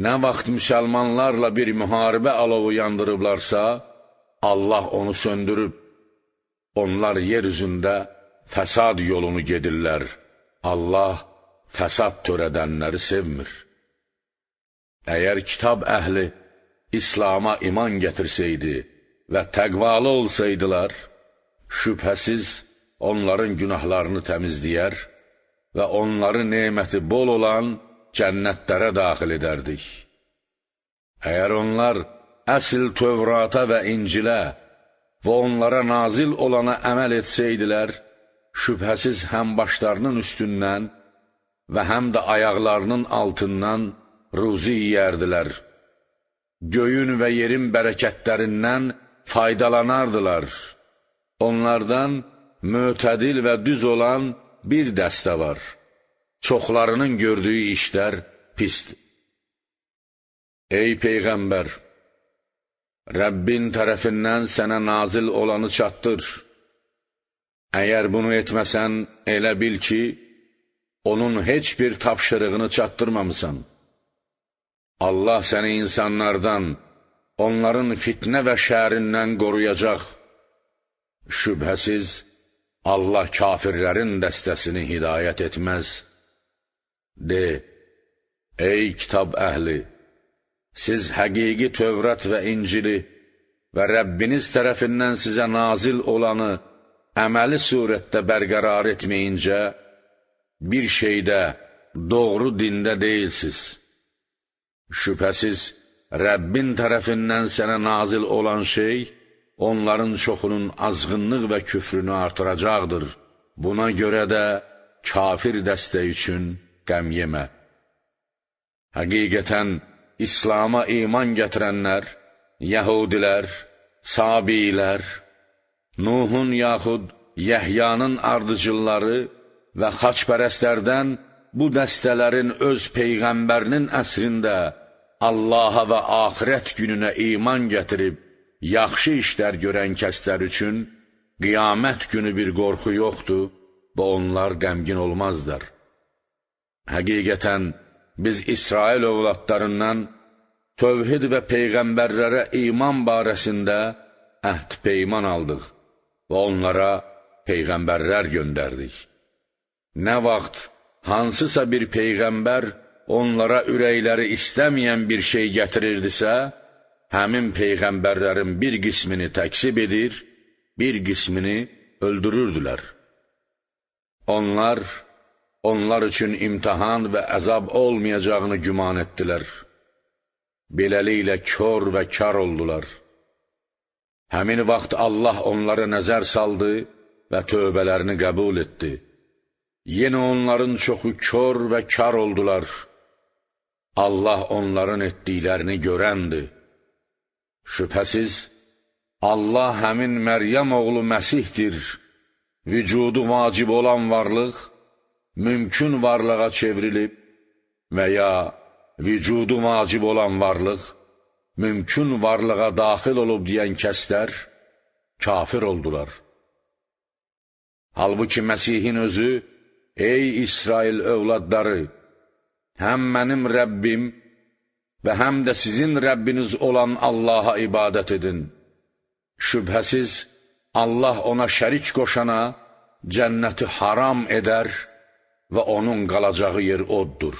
S1: Nə vaxt müsəlmanlarla bir müharibə alovu yandırıblarsa, Allah onu söndürüb. Onlar yer üzündə fəsad yolunu gedirlər. Allah fəsad törədənləri sevmir. Əgər kitab əhli İslam'a iman gətirsəydi və təqvalı olsaydılar, şübhəsiz onların günahlarını təmizləyər və onları neməti bol olan cənnətlərə daxil edərdik. Əgər onlar əsl Tövrata və İncilə və onlara nazil olana əməl etsəydilər, şübhəsiz həm başlarının üstündən və həm də ayaqlarının altından ruzi yiyərdilər. Göyün və yerin bərəkətlərindən faydalanardılar. Onlardan mötədil və düz olan bir dəstə var. Çoxlarının gördüyü işlər pisdir. Ey Peyğəmbər! Rəbbin tərəfindən sənə nazil olanı çatdır. Əgər bunu etməsən, elə bil ki, onun heç bir tapşırığını çatdırmamısan. Allah səni insanlardan, onların fitnə və şərindən qoruyacaq. Şübhəsiz, Allah kafirlərin dəstəsini hidayət etməz. De, ey kitab əhli! Siz həqiqi Tövrat və İncili və Rəbbiniz tərəfindən sizə nazil olanı əməli surətdə bərqərar etməyincə, bir şeydə, doğru dində deyilsiz. Şübhəsiz, Rəbbin tərəfindən sənə nazil olan şey, onların çoxunun azğınlıq və küfrünü artıracaqdır. Buna görə də kafir dəstə üçün qəm yemə. Həqiqətən, İslam'a iman gətirənlər, Yəhudilər, Sabilər, Nuhun yaxud Yəhyanın ardıcılları və xaçpərəstlərdən bu dəstələrin öz Peyğəmbərinin əsrində Allaha və axirət gününə iman gətirib, yaxşı işlər görən kəslər üçün qiyamət günü bir qorxu yoxdur və onlar qəmgin olmazlar. Həqiqətən, biz İsrail övladlarından tövhid və Peyğəmbərlərə iman barəsində əhd peyman aldıq və onlara Peyğəmbərlər göndərdik. Nə vaxt hansısa bir Peyğəmbər onlara ürəkləri istəməyən bir şey gətirirdisə, həmin Peyğəmbərlərin bir qismini təksib edir, bir qismini öldürürdülər. Onlar üçün imtihan və əzab olmayacağını güman etdilər. Beləliklə kör və kar oldular. Həmin vaxt Allah onlara nəzər saldı və tövbələrini qəbul etdi. Yenə onların çoxu kör və kar oldular. Allah onların etdiklərini görəndir. Şübhəsiz, Allah həmin Məryəm oğlu Məsihdir, vücudu vacib olan varlıq mümkün varlığa çevrilib və ya vücudu vacib olan varlıq mümkün varlığa daxil olub deyən kəslər kafir oldular. Halbuki Məsihin özü, ey İsrail övladları, həm mənim Rəbbim və həm də sizin Rəbbiniz olan Allaha ibadət edin. Şübhəsiz, Allah ona şərik qoşana cənnəti haram edər və onun qalacağı yer oddur.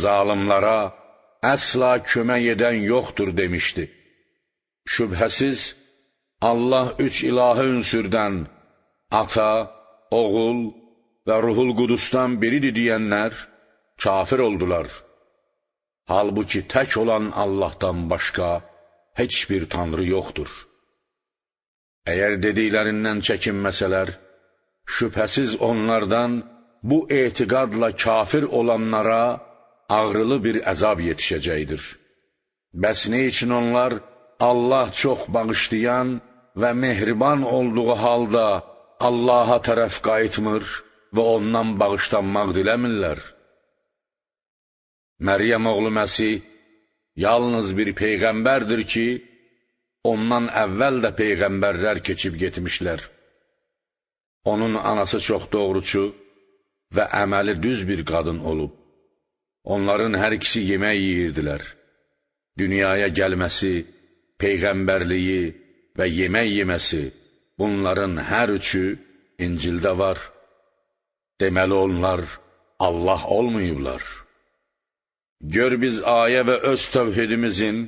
S1: Zalimlara əsla kömək edən yoxdur demişdi. Şübhəsiz, Allah üç ilahi ünsürdən, Ata, Oğul və Ruhul Qudusdan biridir deyənlər kafir oldular. Halbuki tək olan Allahdan başqa heç bir tanrı yoxdur. Əgər dediklərindən çəkinməsələr, şübhəsiz onlardan bu etiqadla kafir olanlara ağrılı bir əzab yetişəcəkdir. Bəs nə üçün onlar Allah çox bağışlayan və mehriban olduğu halda Allaha tərəf qayıtmır və ondan bağışlanmaq diləmirlər? Məryəm oğlu Məsih yalnız bir peyğəmbərdir ki, ondan əvvəl də peyğəmbərlər keçib getmişlər. Onun anası çox doğruçu və əməli düz bir qadın olub. Onların hər ikisi yemək yeyirdilər. Dünyaya gəlməsi, peyğəmbərliyi və yemək yeməsi, bunların hər üçü İncildə var. Deməli onlar Allah olmayıblar. Gör biz ayə və öz tövhidimizin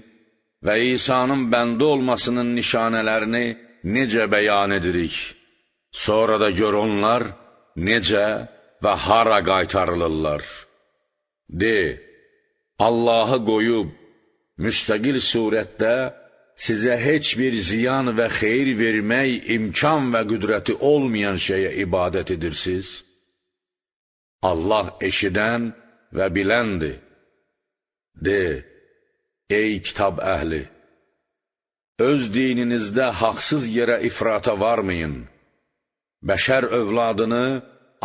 S1: və İsa'nın bəndə olmasının nişanələrini necə bəyan edirik. Sonra da gör onlar necə və hara qaytarılırlar. De, Allahı qoyub, müstəqil surətdə sizə heç bir ziyan və xeyir vermək imkan və qüdrəti olmayan şeyə ibadət edirsiniz. Allah eşidən və biləndir. De, ey kitab əhli, öz dininizdə haqsız yerə ifrata varmayın. Bəşər övladını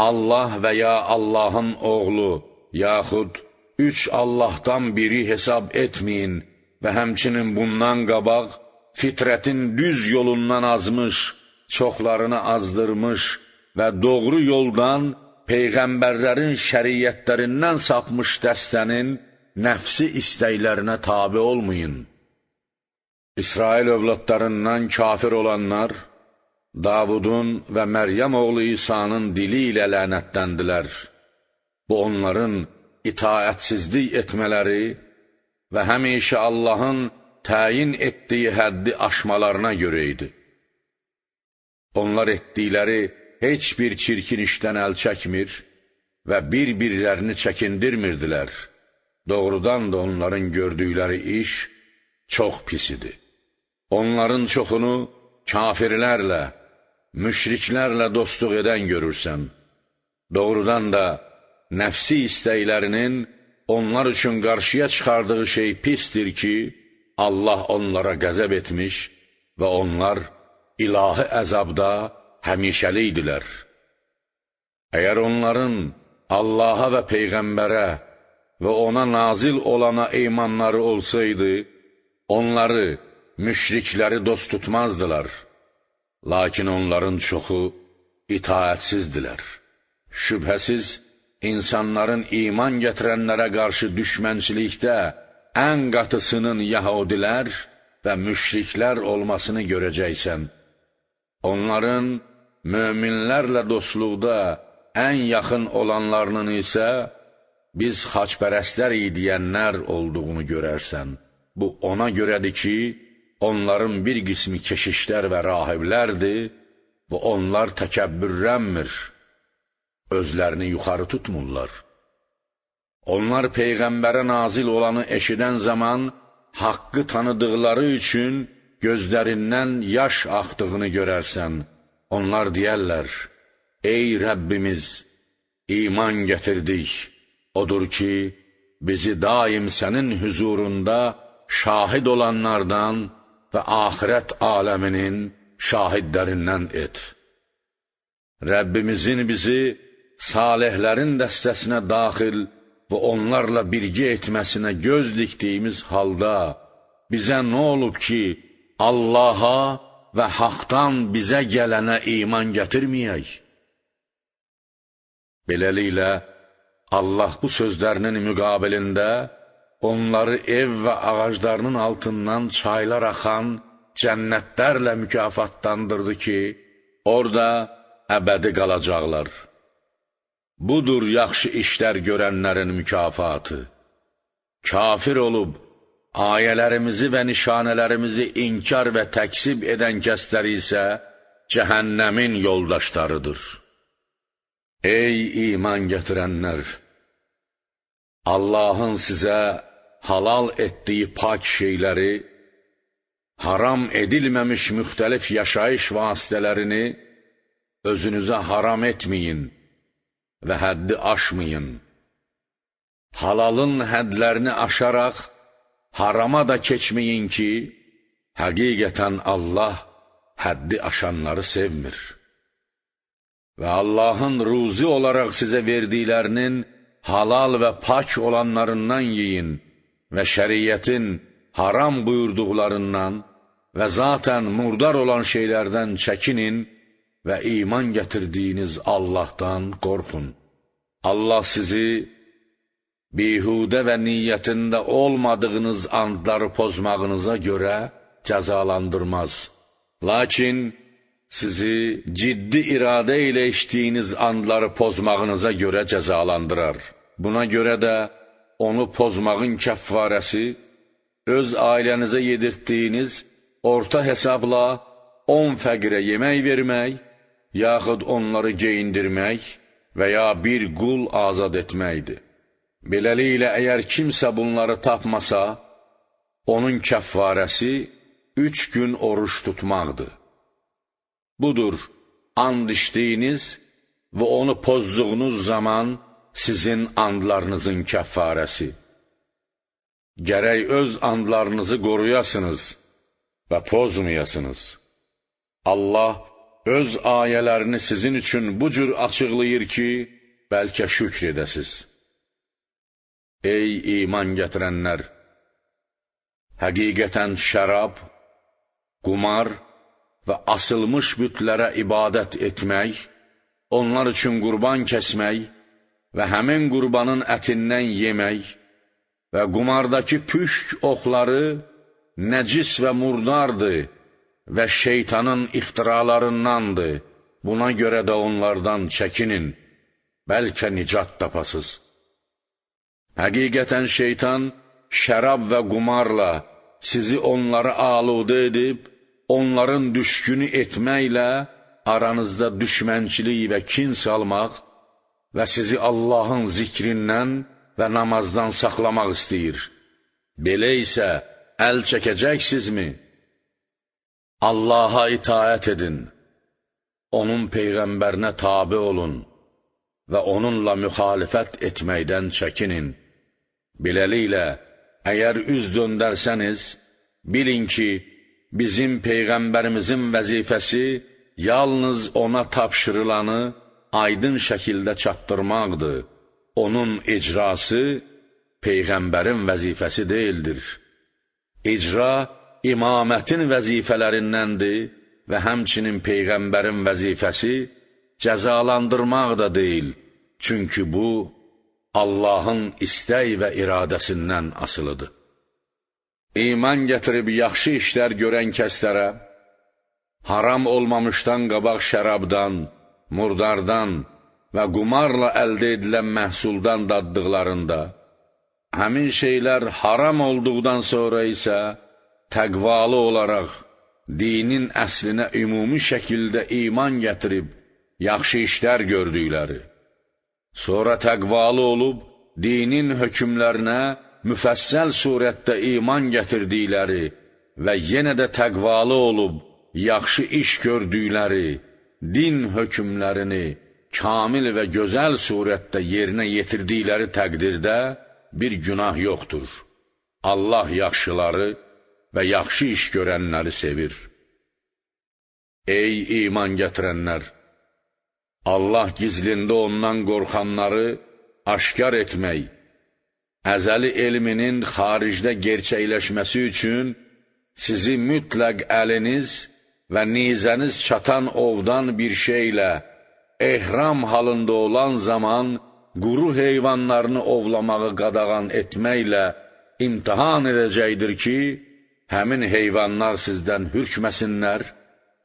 S1: Allah və ya Allahın oğlu, yaxud üç Allahdan biri hesab etməyin və həmçinin bundan qabaq fitrətin düz yolundan azmış, çoxlarını azdırmış və doğru yoldan peyğəmbərlərin şəriətlərindən sapmış dəstənin nəfsi istəklərinə tabi olmayın. İsrail övladlarından kafir olanlar, Davudun və Məryəm oğlu İsa'nın dili ilə lənətləndilər. Bu onların itaətsizlik etmələri və həmişə Allahın təyin etdiyi həddi aşmalarına görə idi. Onlar etdikləri heç bir çirkin işdən əl çəkmir və bir-birlərini çəkindirmirdilər. Doğrudan da onların gördükləri iş çox pis idi. Onların çoxunu kafirlərlə, müşriklərlə dostluq edən görürsən. Doğrudan da nəfsi istəklərinin onlar üçün qarşıya çıxardığı şey pisdir ki, Allah onlara qəzəb etmiş və onlar ilahi əzabda həmişəliydilər. Əgər onların Allaha və Peyğəmbərə və ona nazil olana imanları olsaydı, onları, müşrikləri dost tutmazdılar. Lakin onların çoxu itaətsizdilər. Şübhəsiz, insanların iman gətirənlərə qarşı düşmənçilikdə ən qatısının yəhudilər və müşriklər olmasını görəcəksən. Onların möminlərlə dostluqda ən yaxın olanlarının isə biz xaçpərəstlər deyənlər olduğunu görərsən. Bu ona görədir ki, onların bir qismi keşişlər və rahiblərdir və onlar təkəbbürlənmir, özlərini yuxarı tutmurlar. Onlar Peyğəmbərə nazil olanı eşidən zaman haqqı tanıdıqları üçün gözlərindən yaş axdığını görərsən. Onlar deyərlər, ey Rəbbimiz, iman gətirdik. Odur ki, bizi daim sənin hüzurunda şahid olanlardan və axirət aləminin şahidlərindən et. Rəbbimizin bizi salihlərin dəstəsinə daxil və onlarla birgə etməsinə göz dikdiyimiz halda bizə nə olub ki, Allaha və haqdan bizə gələnə iman gətirməyək? Beləliklə, Allah bu sözlərinin müqabilində onları ev və ağaclarının altından çaylar axan cənnətlərlə mükafatlandırdı ki, orada əbədi qalacaqlar. Budur yaxşı işlər görənlərin mükafatı. Kafir olub, ayələrimizi və nişanələrimizi inkar və təksib edən kəslər isə cəhənnəmin yoldaşlarıdır. Ey iman gətirənlər! Allahın sizə halal etdiyi pak şeyləri, haram edilməmiş müxtəlif yaşayış vasitələrini özünüzə haram etməyin və həddi aşmayın. Halalın hədlərini aşaraq harama da keçməyin ki, həqiqətən Allah həddi aşanları sevmir. Və Allahın ruzi olaraq sizə verdiklərinin halal və pak olanlarından yiyin və şəriyyətin haram buyurduqlarından və zatən murdar olan şeylərdən çəkinin və iman gətirdiyiniz Allahdan qorxun. Allah sizi bihudə və niyyətində olmadığınız andları pozmağınıza görə cəzalandırmaz. Lakin sizi ciddi iradə ilə içdiyiniz andları pozmağınıza görə cəzalandırar. Buna görə də onu pozmağın kəffarəsi, öz ailənizə yedirtdiyiniz orta hesabla 10 fəqirə yemək vermək, yaxud onları geyindirmək və ya bir qul azad etməkdir. Beləliklə, əgər kimsə bunları tapmasa, onun kəffarəsi 3 gün oruç tutmaqdır. Budur, and içdiyiniz və onu pozduğunuz zaman sizin andlarınızın kəffarəsi. Gərək öz andlarınızı qoruyasınız və pozmayasınız. Allah öz ayələrini sizin üçün bu cür açıqlayır ki, bəlkə şükr edəsiz. Ey iman gətirənlər! Həqiqətən şərab, qumar və asılmış bütlərə ibadət etmək, onlar üçün qurban kəsmək və həmin qurbanın ətindən yemək və qumardakı püşk oxları nəcis və murdardır və şeytanın ixtiralarındandır. Buna görə də onlardan çəkinin, bəlkə nicat tapasız. Həqiqətən şeytan şərab və qumarla sizi onları aludə edib, onların düşkünü etməklə aranızda düşmənçilik və kin salmaq və sizi Allahın zikrindən və namazdan saxlamaq istəyir. Belə isə əl çəkəcəksizmi? Allaha itaət edin, onun Peyğəmbərinə tabe olun və onunla müxalifət etməkdən çəkinin. Beləliklə, əgər üz döndərsəniz, bilin ki, bizim Peyğəmbərimizin vəzifəsi yalnız ona tapşırılanı aydın şəkildə çatdırmaqdır. Onun icrası Peyğəmbərin vəzifəsi deyildir. İcra imamətin vəzifələrindəndir və həmçinin Peyğəmbərin vəzifəsi cəzalandırmaq da deyil. Çünki bu, Allahın istək və iradəsindən asılıdır. İman gətirib yaxşı işlər görən kəslərə, haram olmamışdan qabaq şərabdan, murdardan və qumarla əldə edilən məhsuldan daddıqlarında, həmin şeylər haram olduqdan sonra isə təqvalı olaraq dinin əslinə ümumi şəkildə iman gətirib yaxşı işlər gördükləri, sonra təqvalı olub dinin hökmlərinə müfəssəl surətdə iman gətirdikləri və yenə də təqvalı olub yaxşı iş gördükləri din hökmlərini kamil və gözəl surətdə yerinə yetirdikləri təqdirdə bir günah yoxdur. Allah yaxşıları və yaxşı iş görənləri sevir. Ey iman gətirənlər! Allah gizlində ondan qorxanları aşkar etmək, əzəli elminin xaricdə gerçəkləşməsi üçün sizi mütləq əliniz və nizəniz çatan ovdan bir şeylə ehram halında olan zaman quru heyvanlarını ovlamağı qadağan etməklə imtihan edəcəkdir ki, həmin heyvanlar sizdən hürkməsinlər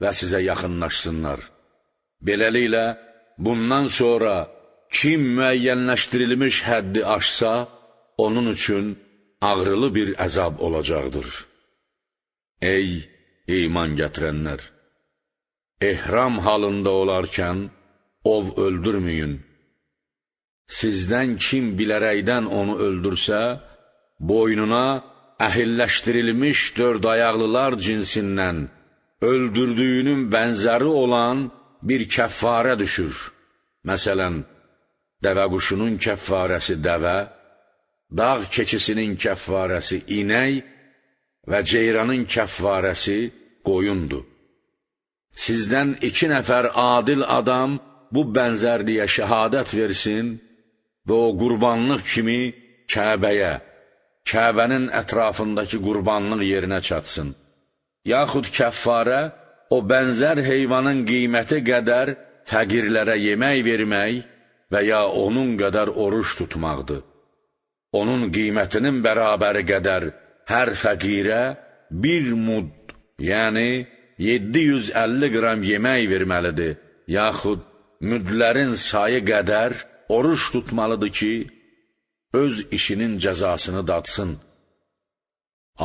S1: və sizə yaxınlaşsınlar. Beləliklə, bundan sonra kim müəyyənləşdirilmiş həddi aşsa, onun üçün ağrılı bir əzab olacaqdır. Ey iman gətirənlər! Ehram halında olarkən ov öldürməyin. Sizdən kim bilərəkdən onu öldürsə, boynuna əhilləşdirilmiş dörd ayaqlılar cinsindən öldürdüyünün bənzəri olan bir kəffarə düşür. Məsələn, dəvə quşunun kəffarəsi dəvə, dağ keçisinin kəffarəsi inək və ceyranın kəffarəsi qoyundur. Sizdən 2 nəfər adil adam bu bənzərliyə şəhadət versin və o qurbanlıq kimi Kəbəyə, Kəbənin ətrafındakı qurbanlıq yerinə çatsın. Yaxud kəffarə o bənzər heyvanın qiyməti qədər fəqirlərə yemək vermək və ya onun qədər oruç tutmaqdır. Onun qiymətinin bərabəri qədər hər fəqirə 1 mud, yəni 750 qram yemək verməlidir, yaxud müdlərin sayı qədər oruç tutmalıdır ki, öz işinin cəzasını dadsın.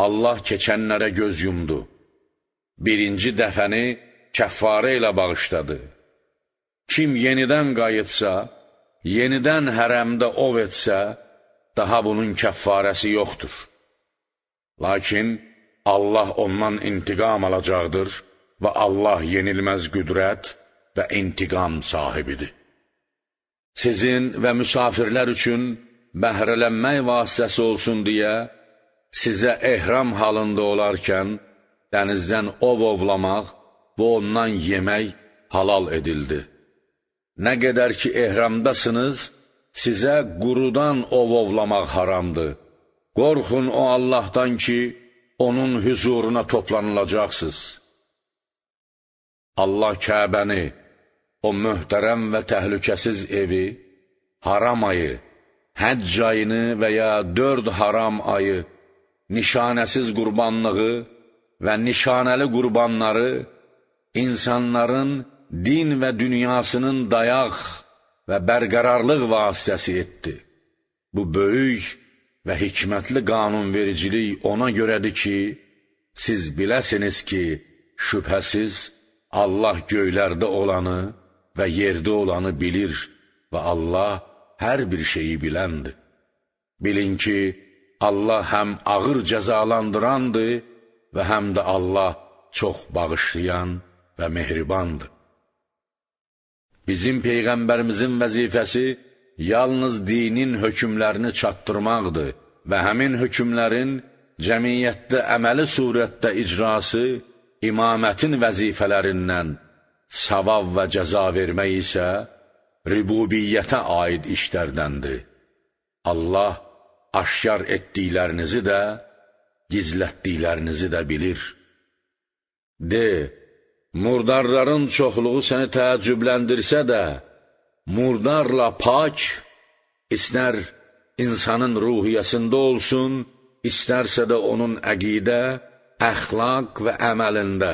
S1: Allah keçənlərə göz yumdu. Birinci dəfəni kəffarə ilə bağışladı. Kim yenidən qayıtsa, yenidən hərəmdə ov etsə, daha bunun kəffarəsi yoxdur. Lakin Allah ondan intiqam alacaqdır və Allah yenilməz qüdrət və intiqam sahibidir. Sizin və müsafirlər üçün bəhrələnmək vasitəsi olsun deyə, sizə ehram halında olarkən dənizdən ov ovlamaq və ondan yemək halal edildi. Nə qədər ki ehramdasınız, sizə qurudan ov ovlamaq haramdır. Qorxun o Allahdan ki, onun huzuruna toplanılacaqsınız. Allah Kəbəni, o möhtərəm və təhlükəsiz evi, haram ayı, həcc ayını və ya 4 haram ayı, nişanəsiz qurbanlığı və nişanəli qurbanları insanların din və dünyasının dayaq və bərqərarlıq vasitəsi etdi. Bu böyük və hikmətli qanunvericilik ona görədir ki, siz biləsiniz ki, şübhəsiz Allah göylərdə olanı və yerdə olanı bilir və Allah hər bir şeyi biləndir. Bilin ki, Allah həm ağır cəzalandırandır və həm də Allah çox bağışlayan və mehribandır. Bizim Peyğəmbərimizin vəzifəsi yalnız dinin hökmlərini çatdırmaqdır və həmin hökmlərin cəmiyyətdə əməli surətdə icrası imamətin vəzifələrindən, savab və cəza vermək isə rübubiyyətə aid işlərdəndir. Allah aşkar etdiklərinizi də, gizlətdiklərinizi də bilir. De, murdarların çoxluğu səni təəccübləndirsə də, murdarla pak, istər insanın ruhiyyəsində olsun, istərsə də onun əqidə, əxlaq və əməlində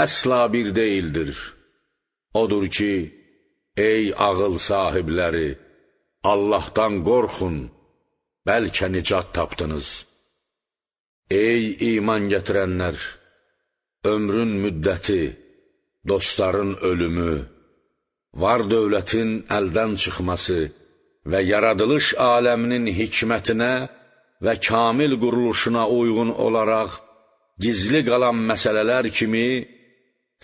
S1: əsla bir deyildir. Odur ki, ey ağıl sahibləri, Allahdan qorxun, bəlkə nicat tapdınız. Ey iman gətirənlər, ömrün müddəti, dostların ölümü, var dövlətin əldən çıxması və yaradılış aləminin hikmətinə və kamil quruluşuna uyğun olaraq gizli qalan məsələlər kimi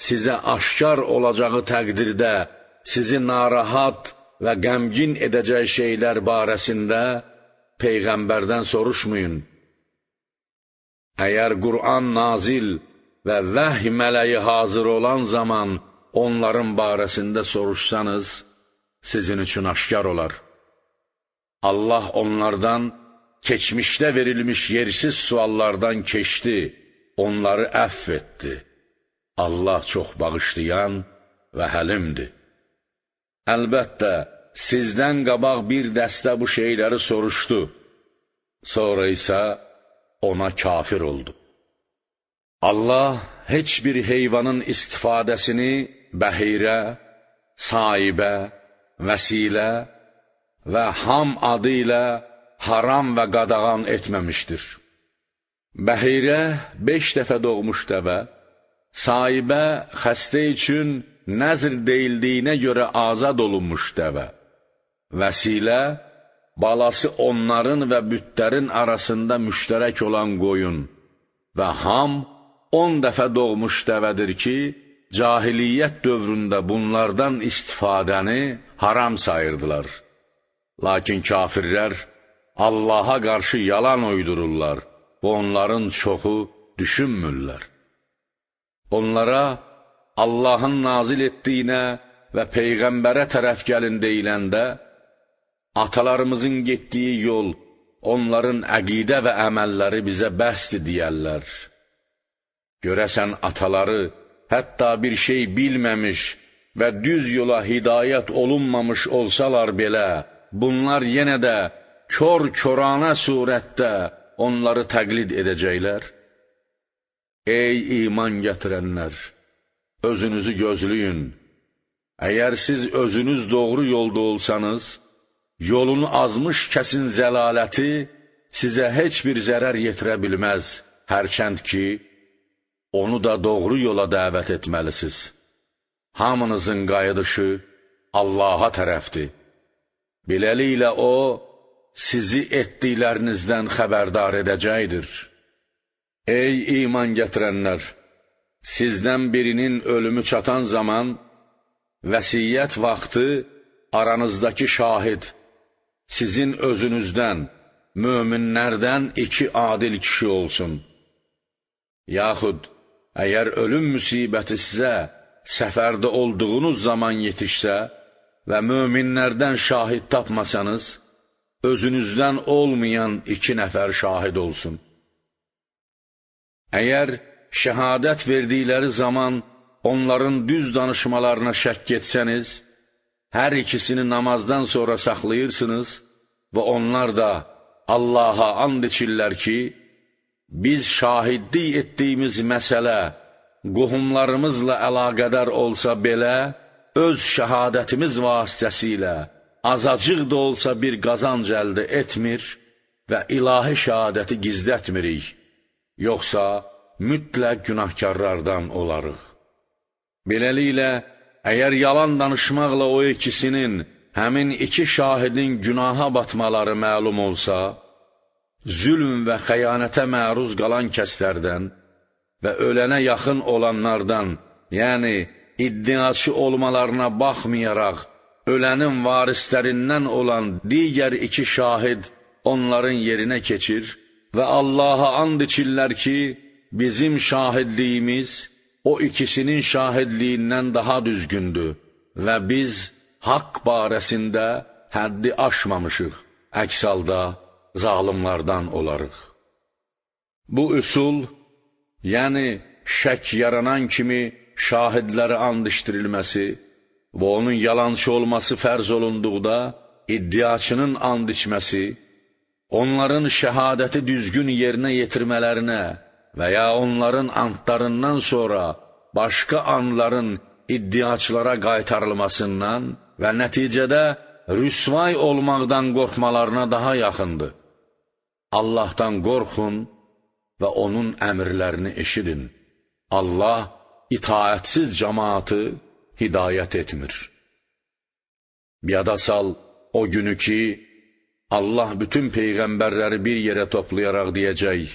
S1: sizə aşkar olacağı təqdirdə sizi narahat və qəmgin edəcək şeylər barəsində Peyğəmbərdən soruşmayın. Əgər Qur'an nazil və vəhy mələyi hazır olan zaman onların barəsində soruşsanız, sizin üçün aşkar olar. Allah onlardan keçmişdə verilmiş yersiz suallardan keçdi, onları əfv etdi. Allah çox bağışlayan və həlimdir. Əlbəttə, sizdən qabaq bir dəstə bu şeyləri soruşdu, sonra isə ona kafir oldu. Allah heç bir heyvanın istifadəsini bəhirə, saibə, vəsilə və ham adı ilə haram və qadağan etməmişdir. Bəhirə 5 dəfə doğmuş dəvə, saibə xəstə üçün nəzr deyildiyinə görə azad olunmuş dəvə, vəsilə balası onların və bütlərin arasında müştərək olan qoyun və ham 10 dəfə doğmuş dəvədir ki, cahiliyyət dövründə bunlardan istifadəni haram sayırdılar. Lakin kafirlər Allaha qarşı yalan uydururlar və onların çoxu düşünmürlər. Onlara Allahın nazil etdiyinə və Peyğəmbərə tərəf gəlin deyiləndə, atalarımızın getdiyi yol, onların əqidə və əməlləri bizə bəsdir deyərlər. Görəsən ataları, hətta bir şey bilməmiş və düz yola hidayət olunmamış olsalar belə, bunlar yenə də kör-körana surətdə onları təqlid edəcəklər. Ey iman gətirənlər! Özünüzü gözləyin. Əgər siz özünüz doğru yolda olsanız, yolunu azmış kəsin zəlaləti sizə heç bir zərər yetirə bilməz, hərçənd ki, onu da doğru yola dəvət etməlisiniz. Hamınızın qayıdışı Allaha tərəfdir. Beləliklə O, sizi etdiklərinizdən xəbərdar edəcəkdir. Ey iman gətirənlər! Sizdən birinin ölümü çatan zaman, vəsiyyət vaxtı aranızdakı şahid, sizin özünüzdən, möminlərdən 2 adil kişi olsun. Yaxud, əgər ölüm müsibəti sizə səfərdə olduğunuz zaman yetişsə və möminlərdən şahid tapmasanız, özünüzdən olmayan 2 nəfər şahid olsun. Əgər şəhadət verdikləri zaman onların düz danışmalarına şəkk etsəniz, hər ikisini namazdan sonra saxlayırsınız və onlar da Allaha and içirlər ki, biz şahidlik etdiyimiz məsələ qohumlarımızla əlaqədar olsa belə, öz şəhadətimiz vasitəsilə azacıq da olsa bir qazanc əldə etmir və ilahi şəhadəti gizlətmirik, yoxsa mütləq günahkarlardan olarıq. Beləliklə, əgər yalan danışmaqla o ikisinin, həmin 2 şahidin günaha batmaları məlum olsa, zülm və xəyanətə məruz qalan kəslərdən və ölənə yaxın olanlardan, yəni iddiaçı olmalarına baxmayaraq, ölənin varislərindən olan digər 2 şahid onların yerinə keçir və Allaha and içirlər ki, bizim şahidliyimiz o ikisinin şahidliyindən daha düzgündür və biz haqq barəsində həddi aşmamışıq, əks halda zalimlardan olarıq. Bu üsul, yəni şək yaranan kimi şahidləri and içdirilməsi və onun yalançı olması fərz olunduqda iddiaçının and içməsi, onların şəhadəti düzgün yerinə yetirmələrinə və ya onların andlarından sonra başqa andların iddiaçılara qaytarılmasından və nəticədə rüsvay olmaqdan qorxmalarına daha yaxındır. Allahdan qorxun və onun əmrlərini eşidin. Allah itaətsiz cəmaatı hidayət etmir. Yada sal o günü ki, Allah bütün peyğəmbərləri bir yerə toplayaraq deyəcək,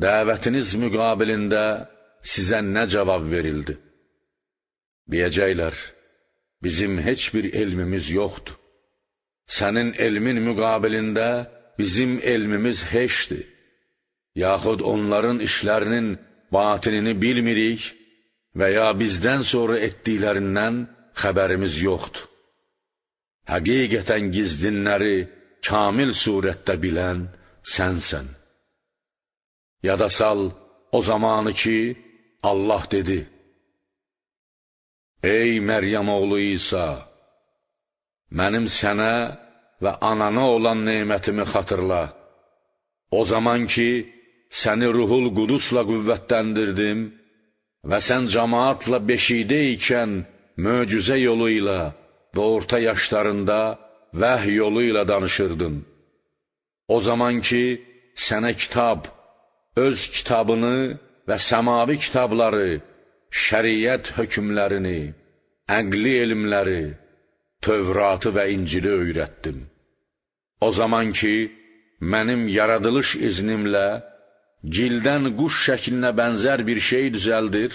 S1: dəvətiniz müqabilində sizə nə cavab verildi? Deyəcəklər, bizim heç bir elmimiz yoxdur. Sənin elmin müqabilində bizim elmimiz heçdir. Yaxud onların işlərinin batinini bilmirik və ya bizdən sonra etdiklərindən xəbərimiz yoxdur. həqiqətən gizlinləri kamil surətdə bilən sənsən. Yada sal o zamanı ki, Allah dedi: Ey Məryəm oğlu İsa, mənim sənə və anana olan nemətimi xatırla. O zaman ki, səni Ruhul Qudusla qüvvətləndirdim və sən cəmaatla beşikdə ikən möcüzə yolu ilə və orta yaşlarında vəhy yolu ilə danışırdın. O zaman ki, sənə kitab, öz kitabını və səmavi kitabları, şəriət hökmlərini, əqli elmləri, Tövratı və İncili öyrətdim. O zaman ki, mənim yaradılış iznimlə gildən quş şəklinə bənzər bir şey düzəldir,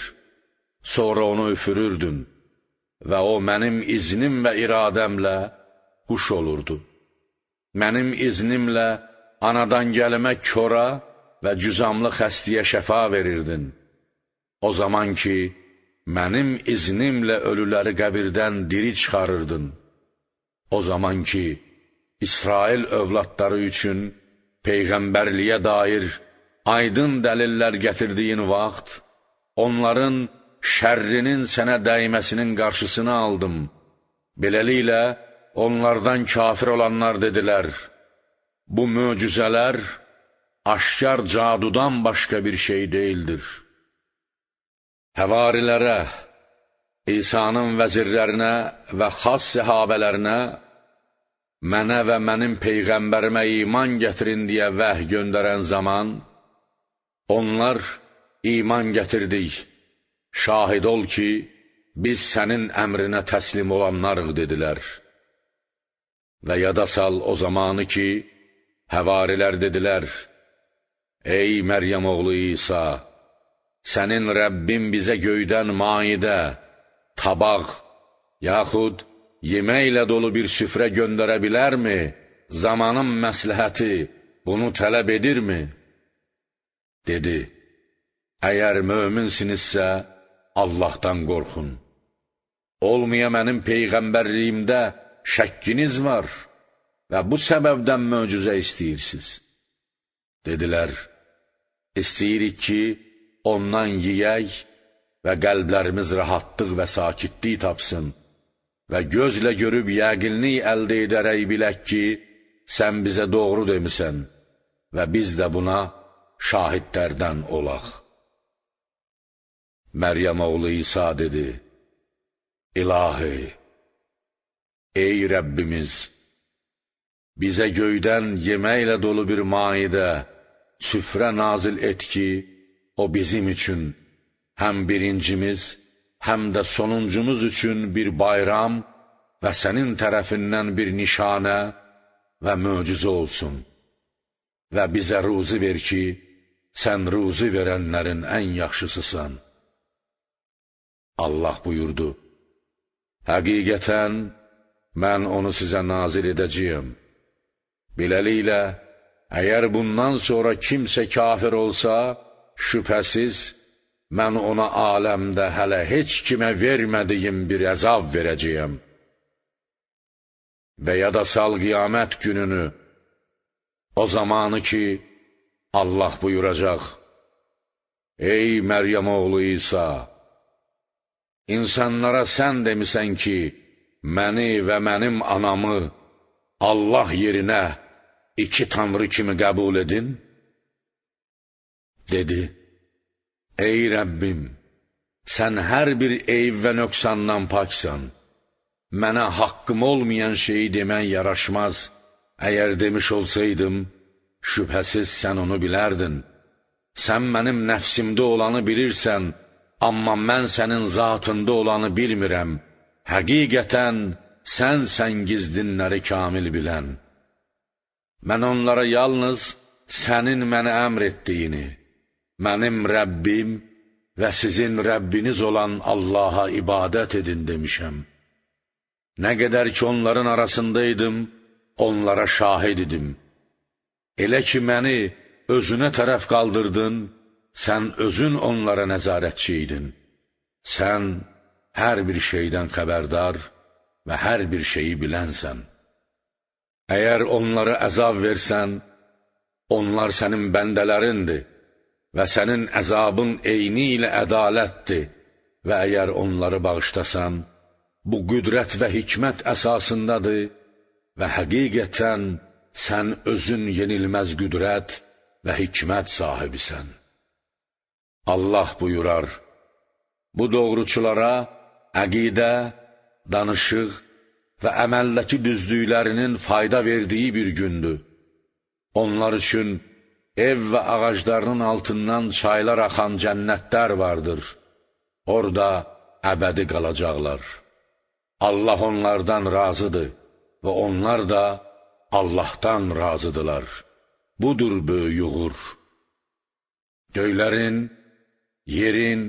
S1: sonra onu üfürürdün və o mənim iznim və iradəmlə quş olurdu. Mənim iznimlə anadan gəlmə kora və cüzamlı xəstəyə şəfa verirdin. O zaman ki, mənim iznimlə ölüləri qəbirdən diri çıxarırdın. O zaman ki, İsrail övladları üçün peyğəmbərliyə dair aydın dəlillər gətirdiyin vaxt, onların şərrinin sənə dəyməsinin qarşısını aldım. Beləliklə, onlardan kafir olanlar dedilər: bu möcüzələr aşkar cadudan başqa bir şey deyildir. Həvarilərə, İsa'nın vəzirlərinə və xas səhabələrinə, mənə və mənim peyğəmbərimə iman gətirin deyə vəhy göndərən zaman, onlar iman gətirdik, şahid ol ki, biz sənin əmrinə təslim olanlarıq dedilər. Və yada sal o zamanı ki, həvarilər dedilər: Ey Məryəm oğlu İsa, sənin Rəbbin bizə göydən maidə, tabaq, yaxud yeməklə dolu bir süfrə göndərə bilərmi? Zamanın məsləhəti bunu tələb edirmi? Dedi: əgər möminsinizsə, Allahdan qorxun. Olmaya mənim peyğəmbərliyimdə şəkkiniz var və bu səbəbdən möcüzə istəyirsiniz. Dedilər: İstəyirik ki, ondan yeyək və qəlblərimiz rahatlıq və sakitlik tapsın və gözlə görüb yəqinlik əldə edərək bilək ki, sən bizə doğru demisən və biz də buna şahidlərdən olaq. Məryəm oğlu İsa dedi: İlahi, ey Rəbbimiz, bizə göydən yeməklə dolu bir maidə, süfrə nazil et ki, o bizim üçün həm birincimiz, həm də sonuncumuz üçün bir bayram və sənin tərəfindən bir nişanə və möcüzə olsun. Və bizə ruzi ver ki, sən ruzi verənlərin ən yaxşısısan. Allah buyurdu: həqiqətən, mən onu sizə nazil edəcəyəm. Beləliklə, əgər bundan sonra kimsə kafir olsa, şübhəsiz, mən ona aləmdə hələ heç kimə vermədiyim bir əzab verəcəyəm. Və yada sal qiyamət gününü, o zamanı ki, Allah buyuracaq: Ey Məryəm oğlu İsa, insanlara sən demisən ki, məni və mənim anamı Allah yerinə iki tanrı kimi qəbul edin? Dedi: Ey Rəbbim, sən hər bir eyb və nöqsandan paksan. Mənə haqqım olmayan şeyi demək yaraşmaz. Əgər demiş olsaydım, şübhəsiz sən onu bilərdin. Sən mənim nəfsimdə olanı bilirsən, amma mən sənin zatında olanı bilmirəm. Həqiqətən, sən gizlinləri kamil bilən. Mən onlara yalnız sənin mənə əmr etdiyini, mənim Rəbbim və sizin Rəbbiniz olan Allaha ibadət edin demişəm. Nə qədər ki onların arasındaydım, onlara şahid idim. Elə ki məni özünə tərəf qaldırdın, sən özün onlara nəzarətçi idin. Sən hər bir şeydən xəbərdar və hər bir şeyi bilənsən. Əgər onlara əzab versən, onlar sənin bəndələrindir və sənin əzabın eyni ilə ədalətdir və əgər onları bağışlasan, bu qüdrət və hikmət əsasındadır və həqiqətən sən özün yenilməz qüdrət və hikmət sahibisən. Allah buyurar, bu doğruçulara əqidə, danışıq və əməldəki düzlüklərinin fayda verdiyi bir gündür. Onlar üçün ev və ağaclarının altından çaylar axan cənnətlər vardır. Orada əbədi qalacaqlar. Allah onlardan razıdır və onlar da Allahdan razıdırlar. Budur böyük uğur. Göylərin, yerin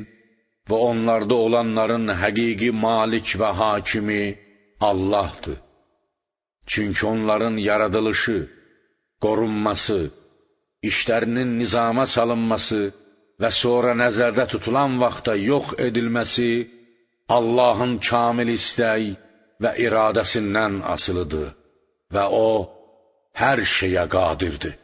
S1: və onlarda olanların həqiqi malik və hakimi Allahdır. Çünki onların yaradılışı, qorunması, işlərinin nizama salınması və sonra nəzərdə tutulan vaxtda yox edilməsi Allahın kamil istək və iradəsindən asılıdır və O hər şeyə qadirdir.